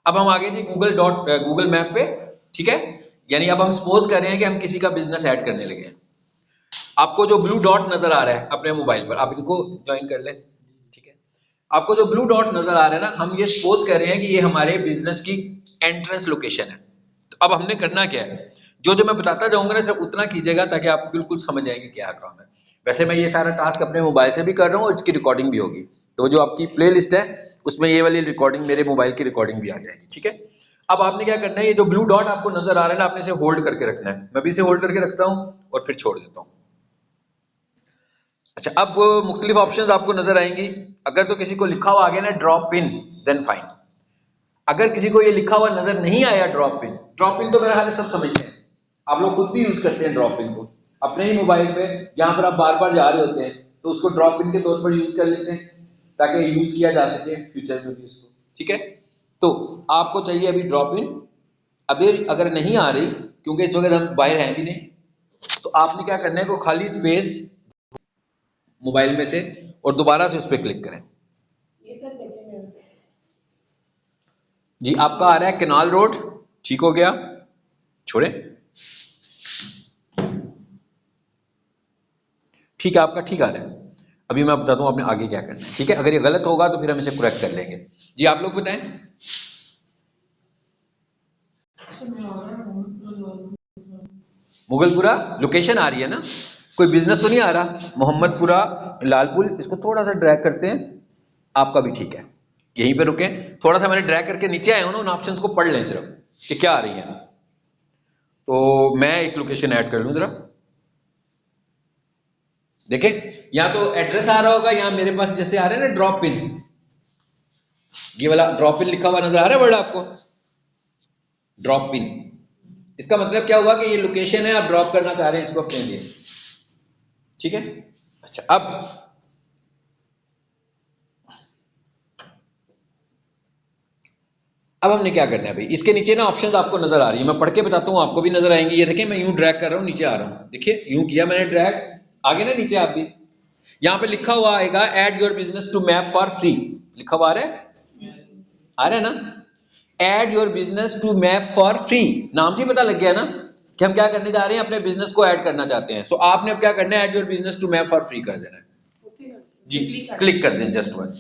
अब हम आगे जी गूगल मैप पे, ठीक है। यानी अब हम सपोज कर रहे हैं कि हम किसी का बिजनेस ऐड करने लगे हैं। आपको जो ब्लू डॉट नजर आ रहा है अपने मोबाइल पर, आप इनको ज्वाइन कर लें, ठीक है। आपको जो ब्लू डॉट नजर आ रहा है ना, हम ये सपोज कर रहे हैं कि ये हमारे बिजनेस की एंट्रेंस लोकेशन है। तो अब हमने करना क्या है, जो जो मैं बताता जाऊंगा ना सिर्फ उतना कीजिएगा ताकि आप बिल्कुल समझ जाएंगे क्या काम है। वैसे मैं ये सारा टास्क अपने मोबाइल से भी कर रहा हूँ और इसकी रिकॉर्डिंग भी होगी, तो जो आपकी प्ले लिस्ट है उसमें ये वाली रिकॉर्डिंग, मेरे मोबाइल की रिकॉर्डिंग भी आ जाएगी, ठीक है। अब आपने क्या करना है, ये जो ब्लू डॉट आपको नजर आ रहा है ना, आपने इसे होल्ड करके रखना है। मैं भी इसे होल्ड करके रखता हूँ और फिर छोड़ देता हूँ। अच्छा, अब मुख्तलिफ ऑप्शंस आपको नजर आएंगी। अगर तो किसी को लिखा हुआ आ गया ना ड्रॉप पिन, देन फाइन। अगर किसी को ये लिखा हुआ नजर नहीं आया ड्रॉप पिन तो मेरा हाल सब समझते हैं, आप लोग खुद भी यूज करते हैं ड्रॉप पिन को अपने ही मोबाइल पे, जहां पर आप बार बार जा रहे होते हैं तो उसको ड्रॉप पिन के तौर पर यूज कर लेते हैं ताकि यूज किया जा सके फ्यूचर में भी उसको, ठीक है। तो आपको चाहिए अभी ड्रॉप पिन। अभी अगर नहीं आ रही, क्योंकि इस वक्त हम बाहर हैं भी नहीं, तो आपने क्या करना है, को खाली स्पेस मोबाइल में से और दोबारा से उस पर क्लिक करें। जी आपका आ रहा है कैनाल रोड, ठीक हो गया, छोड़े, ठीक है, आपका ठीक आ रहा है। अभी मैं बताता हूं आपने आगे क्या करना है, ठीक है। अगर ये गलत होगा तो फिर हम इसे करेक्ट कर लेंगे। जी आप लोग बताएं। मुगलपुरा लोकेशन आ रही है ना, कोई बिजनेस तो नहीं आ रहा। मोहम्मदपुरा, लालपुर, इसको थोड़ा सा ड्रैग करते हैं, आपका भी ठीक है। यहीं पे रुके, थोड़ा सा मैंने ड्रैग करके नीचे आया हूं ना, उन ऑप्शंस को पढ़ लें सिर्फ कि क्या आ रही है। तो मैं एक लोकेशन ऐड कर लूं जरा, देखें, या तो एड्रेस आ रहा होगा, या मेरे पास जैसे आ रहे हैं ना ड्रॉप पिन, ये वाला ड्रॉप पिन लिखा हुआ नजर आ रहा है वर्ड आपको, ड्रॉप पिन। इसका मतलब क्या हुआ कि ये लोकेशन है, आप ड्रॉप करना चाह रहे हैं इसको अपने लिए, ठीक है। अच्छा, अब हमने क्या करना है भाई, इसके नीचे ना ऑप्शंस आपको नजर आ रही है, मैं पढ़ के बताता हूँ, आपको भी नजर आएंगी। ये देखिए, मैं यूं ड्रैग कर रहा हूँ, नीचे आ रहा हूँ, देखिए यूं किया मैंने ड्रैग, आगे ना नीचे आप भी, यहां पे लिखा हुआ आएगा add your business to map for free, लिखा हुआ आ रहा है, आ रहा है ना, add your business to map for free. नाम से ही पता लग गया ना कि हम क्या करने जा रहे हैं, अपने बिजनेस को ऐड करना चाहते हैं। सो आपने अब क्या करना है, add your business to map for free कर देना है जी, क्लिक कर दें जस्ट वन।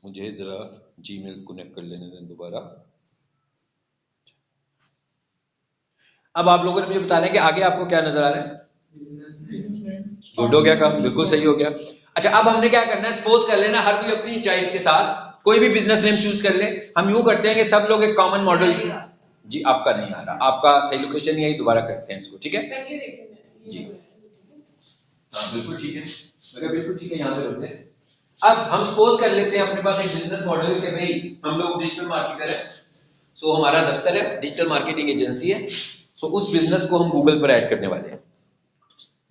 मुझे जरा जीमेल कनेक्ट कर लेने दें दोबारा। अब आप लोगों ने मुझे बताना है कि आगे आपको क्या नजर आ रहा है। गुड हो गया काम, बिल्कुल सही हो गया। अच्छा, अब हमने क्या करना है, सपोज कर लेना हर कोई अपनी चॉइस के साथ कोई भी बिजनेस नेम चूज कर ले। हम यूं करते हैं कि सब लोग एक कॉमन मॉडल, जी आपका नहीं आ रहा, आपका सही लोकेशन नहीं आई, दोबारा करते हैं इसको, ठीक है जी। हाँ बिल्कुल ठीक है, मगर बिल्कुल ठीक है, यहाँ पे रुकते हैं। अब हम सपोज कर लेते हैं अपने पास एक बिजनेस मॉडल है कि भाई हम लोग डिजिटल मार्केटर है, सो हमारा दफ्तर है, डिजिटल मार्केटिंग एजेंसी है, सो उस बिजनेस को हम गूगल पर ऐड करने वाले हैं,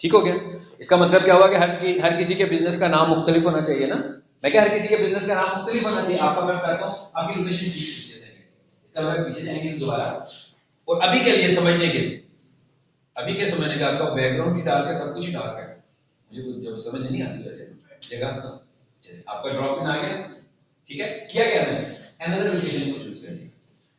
ठीक हो गया। इसका मतलब क्या हुआ कि हर किसी के बिजनेस का नाम मुख्तलिफ होना चाहिए ना, मैं क्या हर किसी के बिजनेस का नाम मुख्तलिफ होना चाहिए। आपका मैं बताता हूँ, आपकी लोकेशन इसका मैं पीछे जाएंगे दोबारा, और अभी के लिए समझने के लिए, अभी के समझने का आपका बैकग्राउंड ही डाल के सब कुछ ही डाल के, मुझे कुछ जब समझ नहीं आती वैसे जगह, चलिए आपका ड्रॉप इन आ गया, ठीक है, किया गया मैंने अनदर लोकेशन को चूज कर लिया।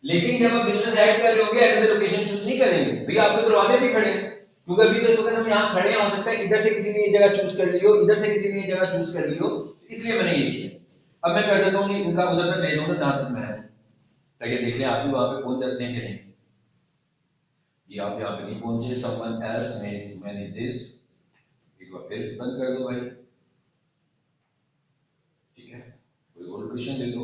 लेकिन जब आप बिजनेस ऐड कर रहे होंगे अनदर लोकेशन चूज नहीं करेंगे, भैया आपके दरवाजे भी खड़े हैं, क्योंकि अभी तो इस वक्त हम यहाँ खड़े हैं, हो सकता है इधर से किसी ने ये जगह चूज कर ली हो, इधर से किसी ने ये जगह चूज कर ली हो, इसलिए मैंने ये किया। अब मैं कर देता हूँ इनका उधर तक ले जाऊंगा जहां तक मैं, ताकि देख लें आप भी वहां पे पहुंच जाते हैं कि नहीं। ये आप यहाँ पे नहीं पहुंचे, समवन एल्स ने मैनेज दिस, एक बार फिर बंद कर दो भाई, ठीक है, कोई और लोकेशन ले लो।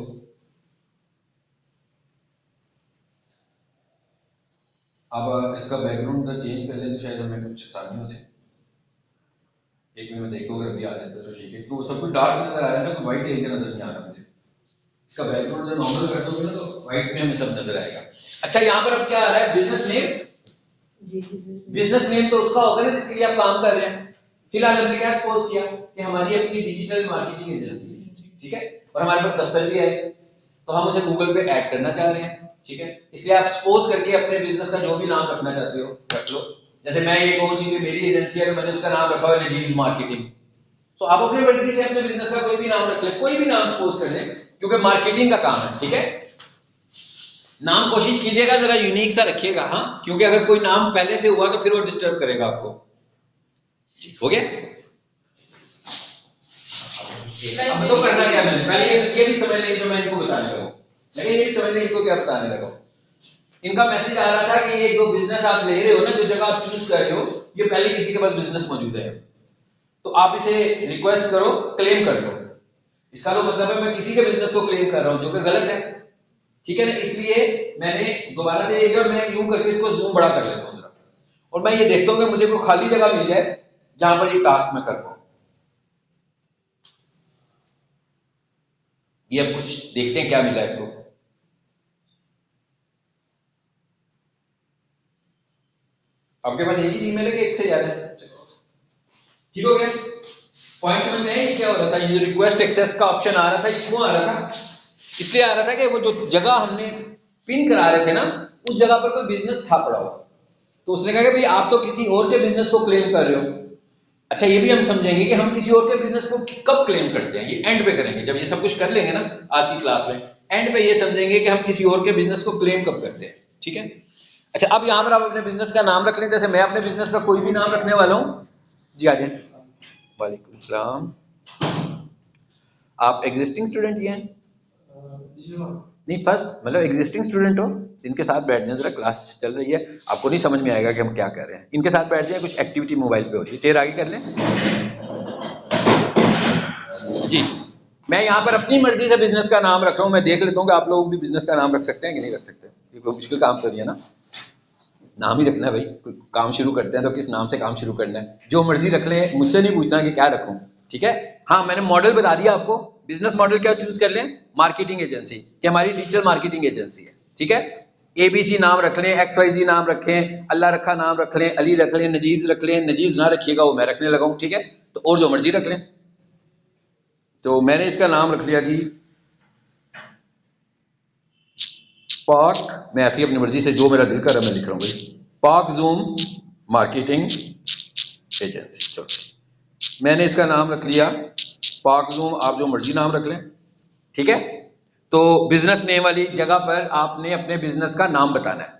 अब इसका बैकग्राउंड अगर चेंज कर लें तो शायद हमें कुछ आसानी हो जाए। एक मिनट में देखता हूँ, अगर अभी आ जाता है तो ठीक है, तो सब कुछ डार्क नजर आ रहा है ना, कोई व्हाइट एरिया नजर नहीं आ रहा मुझे। इसका बैकग्राउंड अगर नॉर्मल कर दोगे ना तो व्हाइट में हमें सब नजर आएगा। अच्छा, यहाँ पर अब क्या आ रहा है, बिजनेस नेम, बिजनेस नेम तो उसका होगा ना जिसके लिए आप काम कर रहे हैं। फिलहाल हमने क्या सपोज किया कि हमारी अपनी डिजिटल मार्केटिंग एजेंसी है, ठीक है, और हमारे पास दफ्तर भी है, तो हम उसे गूगल पे ऐड करना चाह रहे हैं, ठीक है, इसलिए आप सपोज करके अपने बिजनेस का जो भी नाम रखना चाहते हो रख लो। जैसे मैं ये कहूँ कि मेरी एजेंसी है तो मैंने उसका नाम रखा हुआ है नजीब मार्केटिंग, तो आप अपनी मर्जी से अपने बिजनेस का कोई भी नाम रख ले, कोई भी नाम सपोज कर ले, क्योंकि मार्केटिंग का काम है। ठीक है, नाम कोशिश कीजिएगा जरा यूनिक सा रखिएगा, हाँ, क्योंकि अगर कोई नाम पहले से हुआ तो फिर वो डिस्टर्ब करेगा आपको। ठीक हो गया? अब तो करना क्या मैंने पहले ये भी समझ लेंगे जो मैं इनको बताने लगा, लेकिन ये भी समझ लेंगे इनको क्या बताने लगा। इनका मैसेज आ रहा था कि ये जो बिजनेस आप ले रहे हो ना, जो जगह आप चूज कर रहे हो, ये पहले किसी के पास बिजनेस मौजूद है, तो आप इसे रिक्वेस्ट करो, क्लेम कर लो। इसका तो मतलब है मैं किसी के बिजनेस को क्लेम कर रहा हूं, जो कि गलत है। ठीक है ना, इसलिए मैंने दोबारा से और मैं यूं करके इसको जूम बड़ा कर लेता हूं जरा, और मैं ये देखता हूं कि मुझे कोई खाली जगह मिल जाए जहां पर ये टास्क मैं कर पाऊं। ये अब कुछ देखते हैं क्या मिला इसको। आपके पास एक ही ईमेल है कि एक से ज्यादा है? ठीक हो गया? पॉइंट समझ में आया क्या हो रहा था? ये रिक्वेस्ट एक्सेस का ऑप्शन आ रहा था, ये क्यों आ रहा था? इसलिए आ रहा था कि वो जो जगह हमने पिन करा रहे थे ना, उस जगह पर कोई बिजनेस था पड़ा हुआ, तो उसने कहा कि भाई आप तो किसी और के बिजनेस को क्लेम कर रहे हो। अच्छा, ये भी हम समझेंगे कि हम किसी और के बिजनेस को कब क्लेम करते हैं, ये एंड पे करेंगे, जब ये सब कुछ कर लेंगे ना आज की क्लास में, एंड पे ये समझेंगे कि हम किसी और के बिजनेस को क्लेम कब करते हैं। ठीक है, अच्छा, अब यहां पर आप अपने बिजनेस का नाम रख लें, जैसे मैं अपने बिजनेस का कोई भी नाम रखने वाला हूं जी। आ जाए। वालेकुम सलाम। आप एग्जिस्टिंग स्टूडेंट ही हैं? नहीं, फर्स्ट मतलब एग्जिस्टिंग स्टूडेंट हो, इनके साथ बैठ जाए, जरा क्लास चल रही है, आपको नहीं समझ में आएगा कि हम क्या कर रहे हैं। इनके साथ बैठ जाए, कुछ एक्टिविटी मोबाइल पे हो रही है, चेयर आगे कर लें जी। मैं यहाँ पर अपनी मर्जी से बिजनेस का नाम रख रहा हूँ, मैं देख लेता हूँ कि आप लोग भी बिजनेस का नाम रख सकते हैं कि नहीं रख सकते। ये कोई मुश्किल काम तो नहीं है ना, नाम ही रखना है भाई, कोई काम शुरू करते हैं तो किस नाम से काम शुरू करना है, जो मर्जी रख ले, मुझसे नहीं पूछना कि क्या रखूं। ठीक है, हाँ, मैंने मॉडल बता दिया आपको, बिजनेस मॉडल क्या चूज कर लें, मार्केटिंग एजेंसी, कि हमारी डिजिटल मार्केटिंग एजेंसी है। ठीक है, ABC नाम रख लें, XYZ नाम रखें, अल्लाह रखा नाम रख लें, अली रख लें, नजीब रख लें, नजीब ना रखिएगा वो मैं रखने लगा हूं। ठीक है, तो और जो मर्जी रख लें। तो मैंने इसका नाम रख लिया जी पाक, मैं ऐसी अपनी मर्जी से जो मेरा दिल कर रहा है मैं लिख रहा हूँ भाई, पाक जूम मार्केटिंग एजेंसी। चलो, मैंने इसका नाम रख लिया पाक जूम, आप जो मर्जी नाम रख लें। ठीक है, तो बिजनेस नेम वाली जगह पर आपने अपने बिजनेस का नाम बताना है।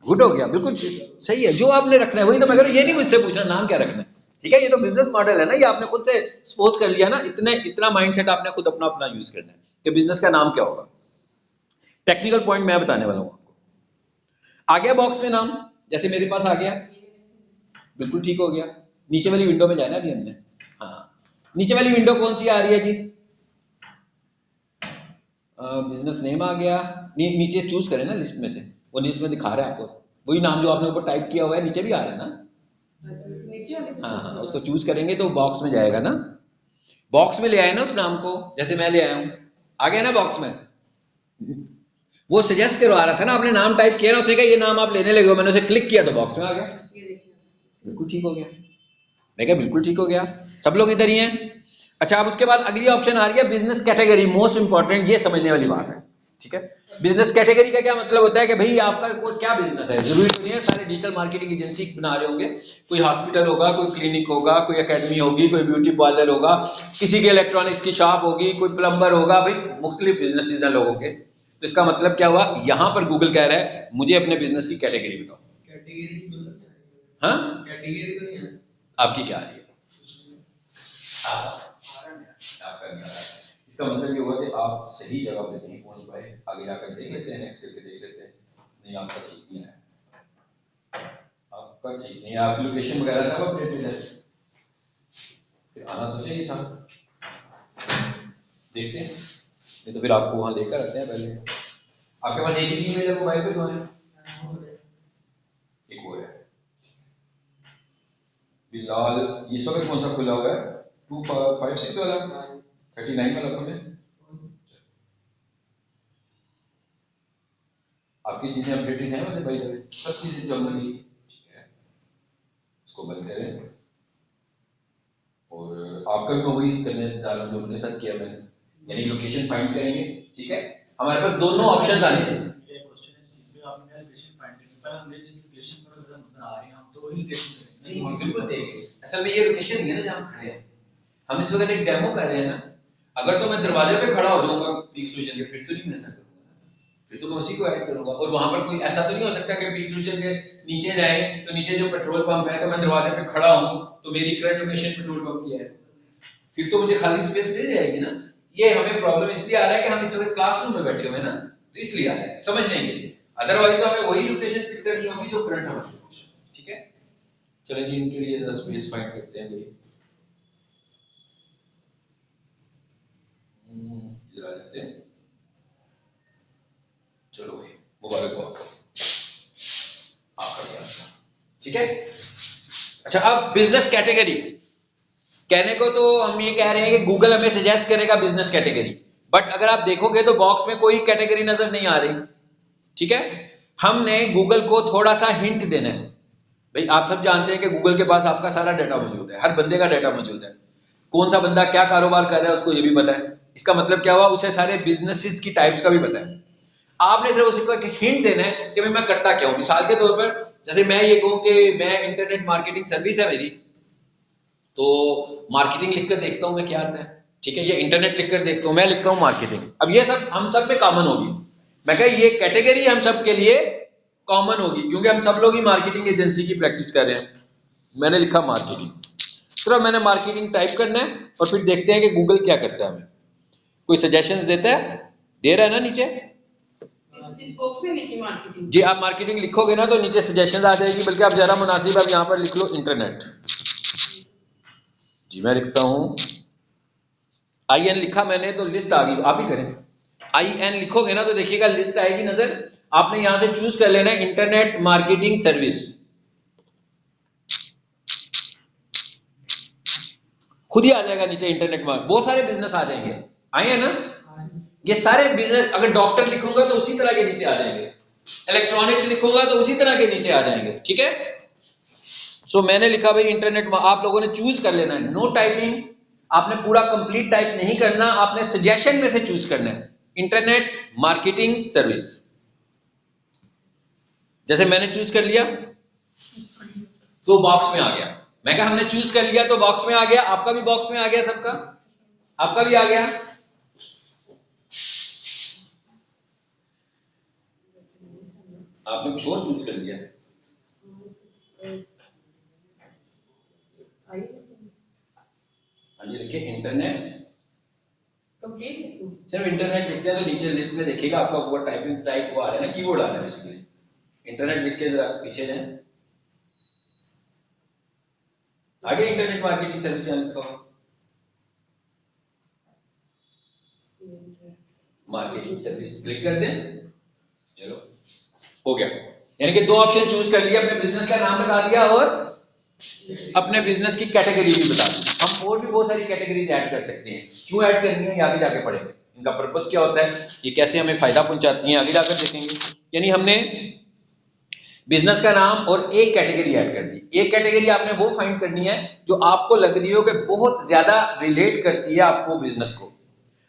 गुड हो गया, बिल्कुल सही है, जो आपने रखना है वही तो मैं कह रहा हूं, ये नहीं मुझसे पूछना नाम क्या रखना है। ठीक है, ये तो बिजनेस मॉडल है ना, ये आपने खुद से सपोज कर लिया ना, इतना माइंडसेट आपने खुद अपना अपना यूज करना है कि बिजनेस का नाम क्या होगा। टेक्निकल पॉइंट मैं बताने वाला हूं आपको। आ गया बॉक्स में नाम, जैसे मेरे पास आ गया, बिल्कुल ठीक हो गया। नीचे वाली विंडो में जाना अभी हमने, हाँ, नीचे वाली विंडो कौन सी आ रही है जी? बिजनेस नेम आ गया, नीचे चूज करें ना लिस्ट में से, वो लिस्ट में दिखा रहा है आपको, वही नाम जो आपने ऊपर टाइप किया हुआ है नीचे भी आ रहा है ना। हाँ हाँ, उसको चूज करेंगे तो बॉक्स में जाएगा ना, बॉक्स में ले आए ना उस नाम को, जैसे मैं ले आया हूं, आ गया ना बॉक्स में। वो सजेस्ट करवा रहा था ना, आपने नाम टाइप किया ना, उसने कहा ये नाम आप लेने लगे हो, मैंने उसे क्लिक किया तो बॉक्स में आ गया, बिल्कुल ठीक हो गया। मैं कहा बिल्कुल ठीक हो गया, सब लोग इधर ही हैं। अच्छा, अब उसके बाद अगली ऑप्शन आ रही है बिजनेस कैटेगरी, मोस्ट इंपॉर्टेंट, ये समझने वाली बात है। ठीक है, बिजनेस कैटेगरी का क्या मतलब होता है कि भाई आपका कोई क्या बिजनेस है, जरूरी तो नहीं है सारे डिजिटल मार्केटिंग एजेंसी बना रहे होंगे, कोई हॉस्पिटल होगा, कोई क्लिनिक होगा, कोई एकेडमी होगी, कोई ब्यूटी पार्लर होगा, किसी के इलेक्ट्रॉनिक्स की शॉप होगी, कोई प्लम्बर होगा, भाई मुख्तलिफ बिजनेसेस हैं लोगों के। तो इसका मतलब क्या हुआ, यहां पर गूगल कह रहा है मुझे अपने बिजनेस की कैटेगरी बताओ। हाँ, कैटेगरी तो नहीं है आपकी, क्या आ रही है? आपका नहीं आ रहा है। इसका मतलब ये हुआ कि आप सही जगह पे नहीं पहुंच पाए, आगे जाकर देख लेते हैं, नेक्स्ट करके देख लेते हैं। नहीं, आपका ठीक नहीं है, आपका ठीक नहीं है, आपकी लोकेशन वगैरह सब अपडेटेड है, फिर आना तो चाहिए था। देखते हैं, नहीं तो फिर आपको वहां लेकर आते हैं। पहले आपके पास एक ही ईमेल है, मोबाइल पे दो है, एक वो है बिलाल, ये सब कौन सा खुला हुआ है? 256 वाला, 39 वाला खोले। आपकी चीजें अपडेटेड हैं वैसे भाई, सब चीजें जो हमने ली, ठीक है, उसको बंद करें। और आपका भी मैं वही करने जा रहा हूँ जो अपने साथ किया मैंने, यानी लोकेशन फाइंड करेंगे। ठीक है, हमारे पास दोनों ऑप्शन आने चाहिए। बिल्कुल देंगे, असल में ये लोकेशन नहीं है ना जहाँ हम खड़े हैं, हम इस वक्त एक डेमो कर रहे हैं ना। अगर तो मैं दरवाजे पे खड़ा हो जाऊंगा पीक सोल्यूशन के, फिर तो नहीं मैं ऐसा करूंगा, फिर तो मैं उसी को ऐड करूंगा। और वहां पर कोई ऐसा तो नहीं हो सकता कि पीक सोल्यूशन के नीचे जाए तो नीचे जो पेट्रोल पंप है तो मैं दरवाजे पे खड़ा हूं तो मेरी करंट लोकेशन पेट्रोल पंप की है, फिर तो मुझे खाली स्पेस मिल जाएगी ना। ये हमें प्रॉब्लम इसलिए आ रहा है कि हम इस वक्त क्लासरूम में बैठे हुए हैं ना, तो इसलिए आ रहा है समझने के लिए। अदरवाइज तो हमें वही लोकेशन पिक करनी होगी जो करंट हमारी लोकेशन, ठीक है। चलिए जी, इनके लिए जरा स्पेस फाइंड करते हैं भाई। इधर आ जाते हैं। चलो भाई, मुबारक हो आपको, ठीक है। अच्छा, अब बिजनेस कैटेगरी कहने को तो हम ये कह रहे हैं कि गूगल हमें सजेस्ट करेगा बिजनेस कैटेगरी, बट अगर आप देखोगे तो बॉक्स में कोई कैटेगरी नजर नहीं आ रही, ठीक है। हमने गूगल को थोड़ा सा हिंट देना है। भाई आप सब जानते हैं कि गूगल के पास आपका सारा डाटा मौजूद है, हर बंदे का डाटा मौजूद है, कौन सा बंदा क्या कारोबार कर रहा है उसको ये भी पता है। इसका मतलब क्या हुआ, उसे सारे बिजनेसेस की टाइप्स का भी पता है। आपने सिर्फ उसको एक हिंट देना है कि भाई मैं करता क्या हूं। मिसाल के तौर पर जैसे मैं ये कहूं कि मैं इंटरनेट मार्केटिंग सर्विस है मेरी, तो मार्केटिंग लिखकर देखता हूं मैं क्या आता है, ठीक है। ये इंटरनेट लिखकर देखता हूं, मैं लिखता हूं मार्केटिंग। अब ये सब हम सब में कॉमन होगी, मैं कह ये कैटेगरी हम सब के लिए कॉमन होगी क्योंकि हम सब लोग ही मार्केटिंग एजेंसी की प्रैक्टिस कर रहे हैं। मैंने लिखा मार्केटिंग, सिर्फ मैंने मार्केटिंग टाइप करना है और फिर देखते हैं कि गूगल क्या करता है, हमें कोई सजेशंस देता है, दे रहा है ना नीचे। इस बॉक्स में लिखी मार्केटिंग जी, आप मार्केटिंग लिखोगे ना तो नीचे सजेशंस आ जाएगी, बल्कि आप ज्यादा मुनासिब आप यहां पर लिख लो इंटरनेट। जी मैं लिखता हूं IN, लिखा मैंने तो लिस्ट आ गई, आप ही करें। IN लिखोगे ना तो देखिएगा लिस्ट आएगी नजर, आपने यहां से चूज कर लेना है इंटरनेट मार्केटिंग सर्विस, खुद ही आ जाएगा नीचे इंटरनेट मार्केट, बहुत सारे बिजनेस आ जाएंगे, आए हैं ना ये सारे बिजनेस। अगर डॉक्टर लिखूंगा तो उसी तरह के नीचे आ जाएंगे, इलेक्ट्रॉनिक्स लिखूंगा तो उसी तरह के नीचे आ जाएंगे, ठीक है। सो मैंने लिखा भाई इंटरनेट, आप लोगों ने चूज कर लेना है, नो टाइपिंग, आपने पूरा कंप्लीट टाइप नहीं करना, आपने सजेशन में से चूज करना है इंटरनेट मार्केटिंग सर्विस। जैसे मैंने चूज कर लिया तो बॉक्स में आ गया, मैं कहा हमने चूज कर लिया तो बॉक्स में आ गया, आपका भी बॉक्स में आ गया, सबका आपका भी आ गया। आपने कुछ और चूज कर लिया, ये देखिए इंटरनेट कंप्लीट, सिर्फ इंटरनेट लिखते हैं तो नीचे लिस्ट में देखिएगा आपका वो टाइपिंग टाइप वो आ रहा है ना, कीबोर्ड आ रहा है बेसिकली। इंटरनेट लिख के जरा पीछे जाएं, आगे इंटरनेट मार्केटिंग सर्विस यहाँ लिखा हो, मार्केटिंग सर्विस क्लिक कर दें, चलो हो गया। यानी कि दो ऑप्शन चूज कर लिया, अपने बिजनेस का नाम बता दिया और अपने बिजनेस की कैटेगरी भी बता दी। हम और भी बहुत सारी कैटेगरीज ऐड कर सकते हैं, क्यों ऐड करनी है ये आगे जाके पढ़ेंगे, इनका पर्पस क्या होता है, ये कैसे हमें फायदा पहुंचाती हैं, आगे जाकर देखेंगे। यानी हमने बिजनेस का नाम और एक कैटेगरी ऐड कर दी। एक कैटेगरी आपने वो फाइंड करनी है जो आपको लग रही हो कि बहुत ज्यादा रिलेट करती है आपको बिजनेस को।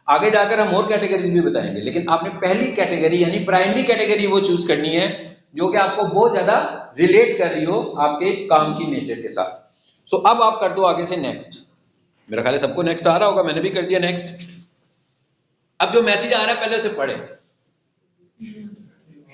आगे जाकर हम और कैटेगरीज भी बताएंगे, लेकिन आपने पहली कैटेगरी यानी प्राइमरी कैटेगरी वो चूज करनी है जो कि आपको बहुत ज्यादा रिलेट कर रही हो आपके काम की नेचर के साथ। सो अब आप कर दो आगे से नेक्स्ट, मेरा ख्याल है सबको नेक्स्ट आ रहा होगा, मैंने भी कर दिया नेक्स्ट। अब जो मैसेज आ रहा है पहले उसे पढ़े।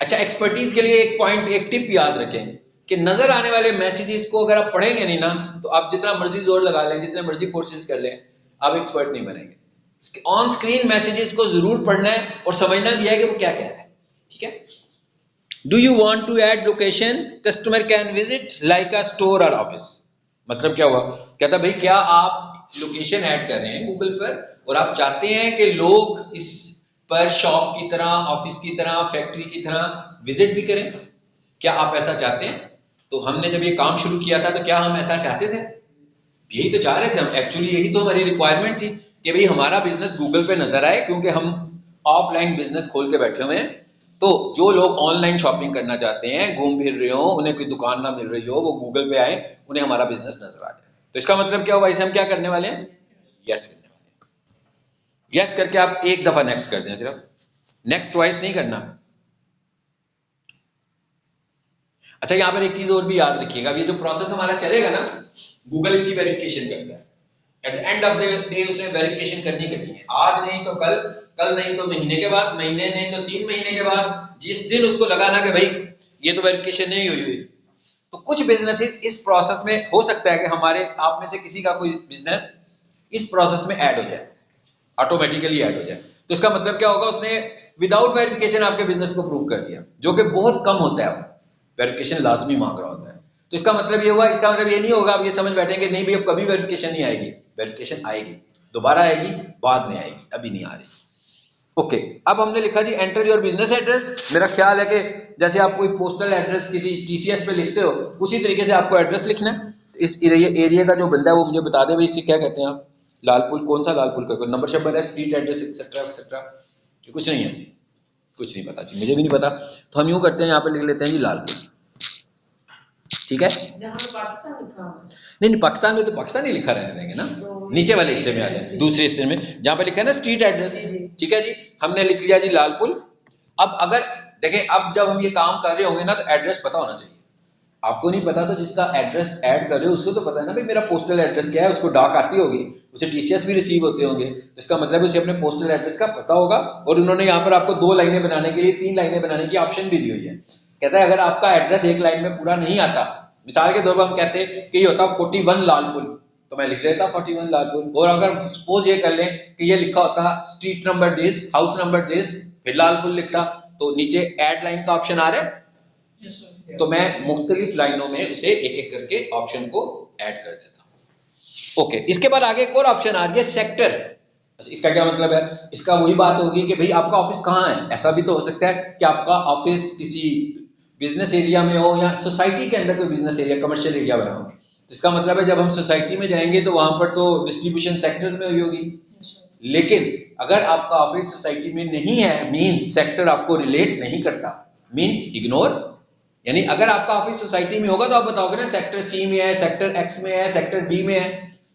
अच्छा, एक्सपर्टीज के लिए एक पॉइंट, एक टिप याद रखें कि नजर आने वाले मैसेजेस को अगर आप पढ़ेंगे नहीं ना तो आप जितना मर्जी जोर लगा लें, जितने मर्जी कोर्सेज कर लें, आप एक्सपर्ट नहीं बनेंगे। ऑन स्क्रीन मैसेजेस को जरूर पढ़ना है और समझना भी है कि वो क्या कह रहा है, ठीक है। Do you want to add location customer can visit like a store और ऑफिस। मतलब क्या हुआ, कहता भाई क्या आप लोकेशन ऐड कर रहे हैं गूगल पर और आप चाहते हैं कि लोग इस पर शॉप की तरह, ऑफिस की तरह, फैक्ट्री की तरह विजिट भी करें, क्या आप ऐसा चाहते हैं। तो हमने जब ये काम शुरू किया था तो क्या हम ऐसा चाहते थे, यही तो चाह रहे थे हम, एक्चुअली यही तो हमारी रिक्वायरमेंट थी कि भाई हमारा बिजनेस गूगल पे नजर आए, क्योंकि हम ऑफलाइन बिजनेस खोल के बैठे हुए हैं। तो जो लोग ऑनलाइन शॉपिंग करना चाहते हैं, घूम फिर रहे हो, उन्हें कोई दुकान ना मिल रही हो, वो गूगल पे आए, उन्हें हमारा बिजनेस नजर आ जाए। तो इसका मतलब क्या हुआ, इसे हम क्या करने वाले हैं, यस करने वाले हैं। यस करके आप एक दफा नेक्स्ट कर दें, सिर्फ नेक्स्ट ट्वाइस नहीं करना। अच्छा, यहां पर एक चीज और भी याद रखिएगा, ये जो प्रोसेस हमारा चलेगा ना, गूगल इसकी वेरिफिकेशन करता है। At the end of the day उसने वेरिफिकेशन करनी है, आज नहीं तो कल, कल नहीं तो महीने के बाद, महीने नहीं तो 3 महीने के बाद, जिस दिन उसको लगा ना कि भाई ये तो वेरिफिकेशन नहीं हुई। तो कुछ बिजनेसेस इस प्रोसेस में हो सकता है कि हमारे आप में से किसी का कोई बिजनेस इस प्रोसेस में ऐड हो जाए, ऑटोमेटिकली ऐड हो जाए। तो इसका मतलब क्या होगा, उसने विदाउट वेरिफिकेशन आपके बिजनेस को प्रूव कर दिया, जो कि बहुत कम होता है। वेरिफिकेशन लाजमी मांग रहा होता है। तो इसका मतलब ये हुआ, इसका मतलब ये नहीं होगा आप ये समझ बैठेंगे नहीं भाई अब कभी वेरिफिकेशन नहीं आएगी। वेरिफिकेशन आएगी, दोबारा आएगी, बाद में आएगी, अभी नहीं आ रही। ओके, अब हमने लिखा जी एंटर योर बिजनेस एड्रेस। मेरा ख्याल है कि जैसे आप कोई पोस्टल एड्रेस किसी टीसीएस पे लिखते हो, उसी तरीके से आपको एड्रेस लिखना है। इस एरिया का जो बंदा है वो मुझे बता दे भाई इसे क्या कहते हैं आप। लालपुर, कौन सा लालपुर का कोई नंबर शंबर है, स्ट्रीट एड्रेस एक्सेट्रा एक्सेट्रा, कुछ नहीं है, कुछ नहीं पता जी, मुझे भी नहीं पता। तो हम यूं करते हैं, यहाँ पे लिख लेते हैं जी लालपुर, ठीक है। जहाँ पे पाकिस्तान लिखा हुआ है। नहीं, पाकिस्तान में तो पाकिस्तानी लिखा रहने देंगे ना, नीचे वाले हिस्से में आ जाए, दूसरे हिस्से में जहां पे लिखा है ना स्ट्रीट एड्रेस, ठीक है जी। हमने लिख लिया जी लालपुर। अब अगर देखें, अब जब हम ये काम कर रहे होंगे ना तो एड्रेस पता होना चाहिए। आपको नहीं पता तो जिसका एड्रेस ऐड कर रहे हो उसको तो पता है ना भाई मेरा पोस्टल एड्रेस क्या है, उसको डाक आती होगी, उसे टीसीएस भी रिसीव होते होंगे, तो इसका मतलब उसे अपने पोस्टल एड्रेस का पता होगा। और उन्होंने यहाँ पर आपको 2 लाइनें बनाने के लिए, 3 लाइनें बनाने की ऑप्शन भी दी हुई है। कहता है अगर आपका एड्रेस एक लाइन में पूरा नहीं आता, मिसाल के तौर पर हम कहते हैं कि ये होता 41 लालपुर, तो मैं लिख देता 41 लालपुर। और अगर सपोज ये कर लें कि ये लिखा होता street number this, house number this, फिर लालपुर लिखता, तो नीचे ऐड लाइन का ऑप्शन आ रहा है। Yes, sir. तो मैं मुख्तलिफ लाइनों में उसे एक एक करके ऑप्शन को ऐड कर देता हूं। ओके, इसके बाद आगे एक और ऑप्शन आ रही है सेक्टर। इसका क्या मतलब है, इसका वही बात होगी कि भाई आपका ऑफिस कहाँ है। ऐसा भी तो हो सकता है कि आपका ऑफिस किसी बिजनेस एरिया में हो या सोसाइटी के अंदर कोई बिजनेस एरिया, कमर्शियल एरिया बना हो। तो इसका मतलब है जब हम सोसाइटी में जाएंगे तो वहां पर तो डिस्ट्रीब्यूशन सेक्टर्स में हुई होगी। Yes, sir. लेकिन अगर आपका ऑफिस सोसाइटी में नहीं है, मींस सेक्टर आपको रिलेट नहीं करता, मींस इग्नोर। यानी अगर आपका ऑफिस सोसाइटी में होगा तो आप बताओगे ना सेक्टर सी में है, सेक्टर एक्स में है, सेक्टर बी में है।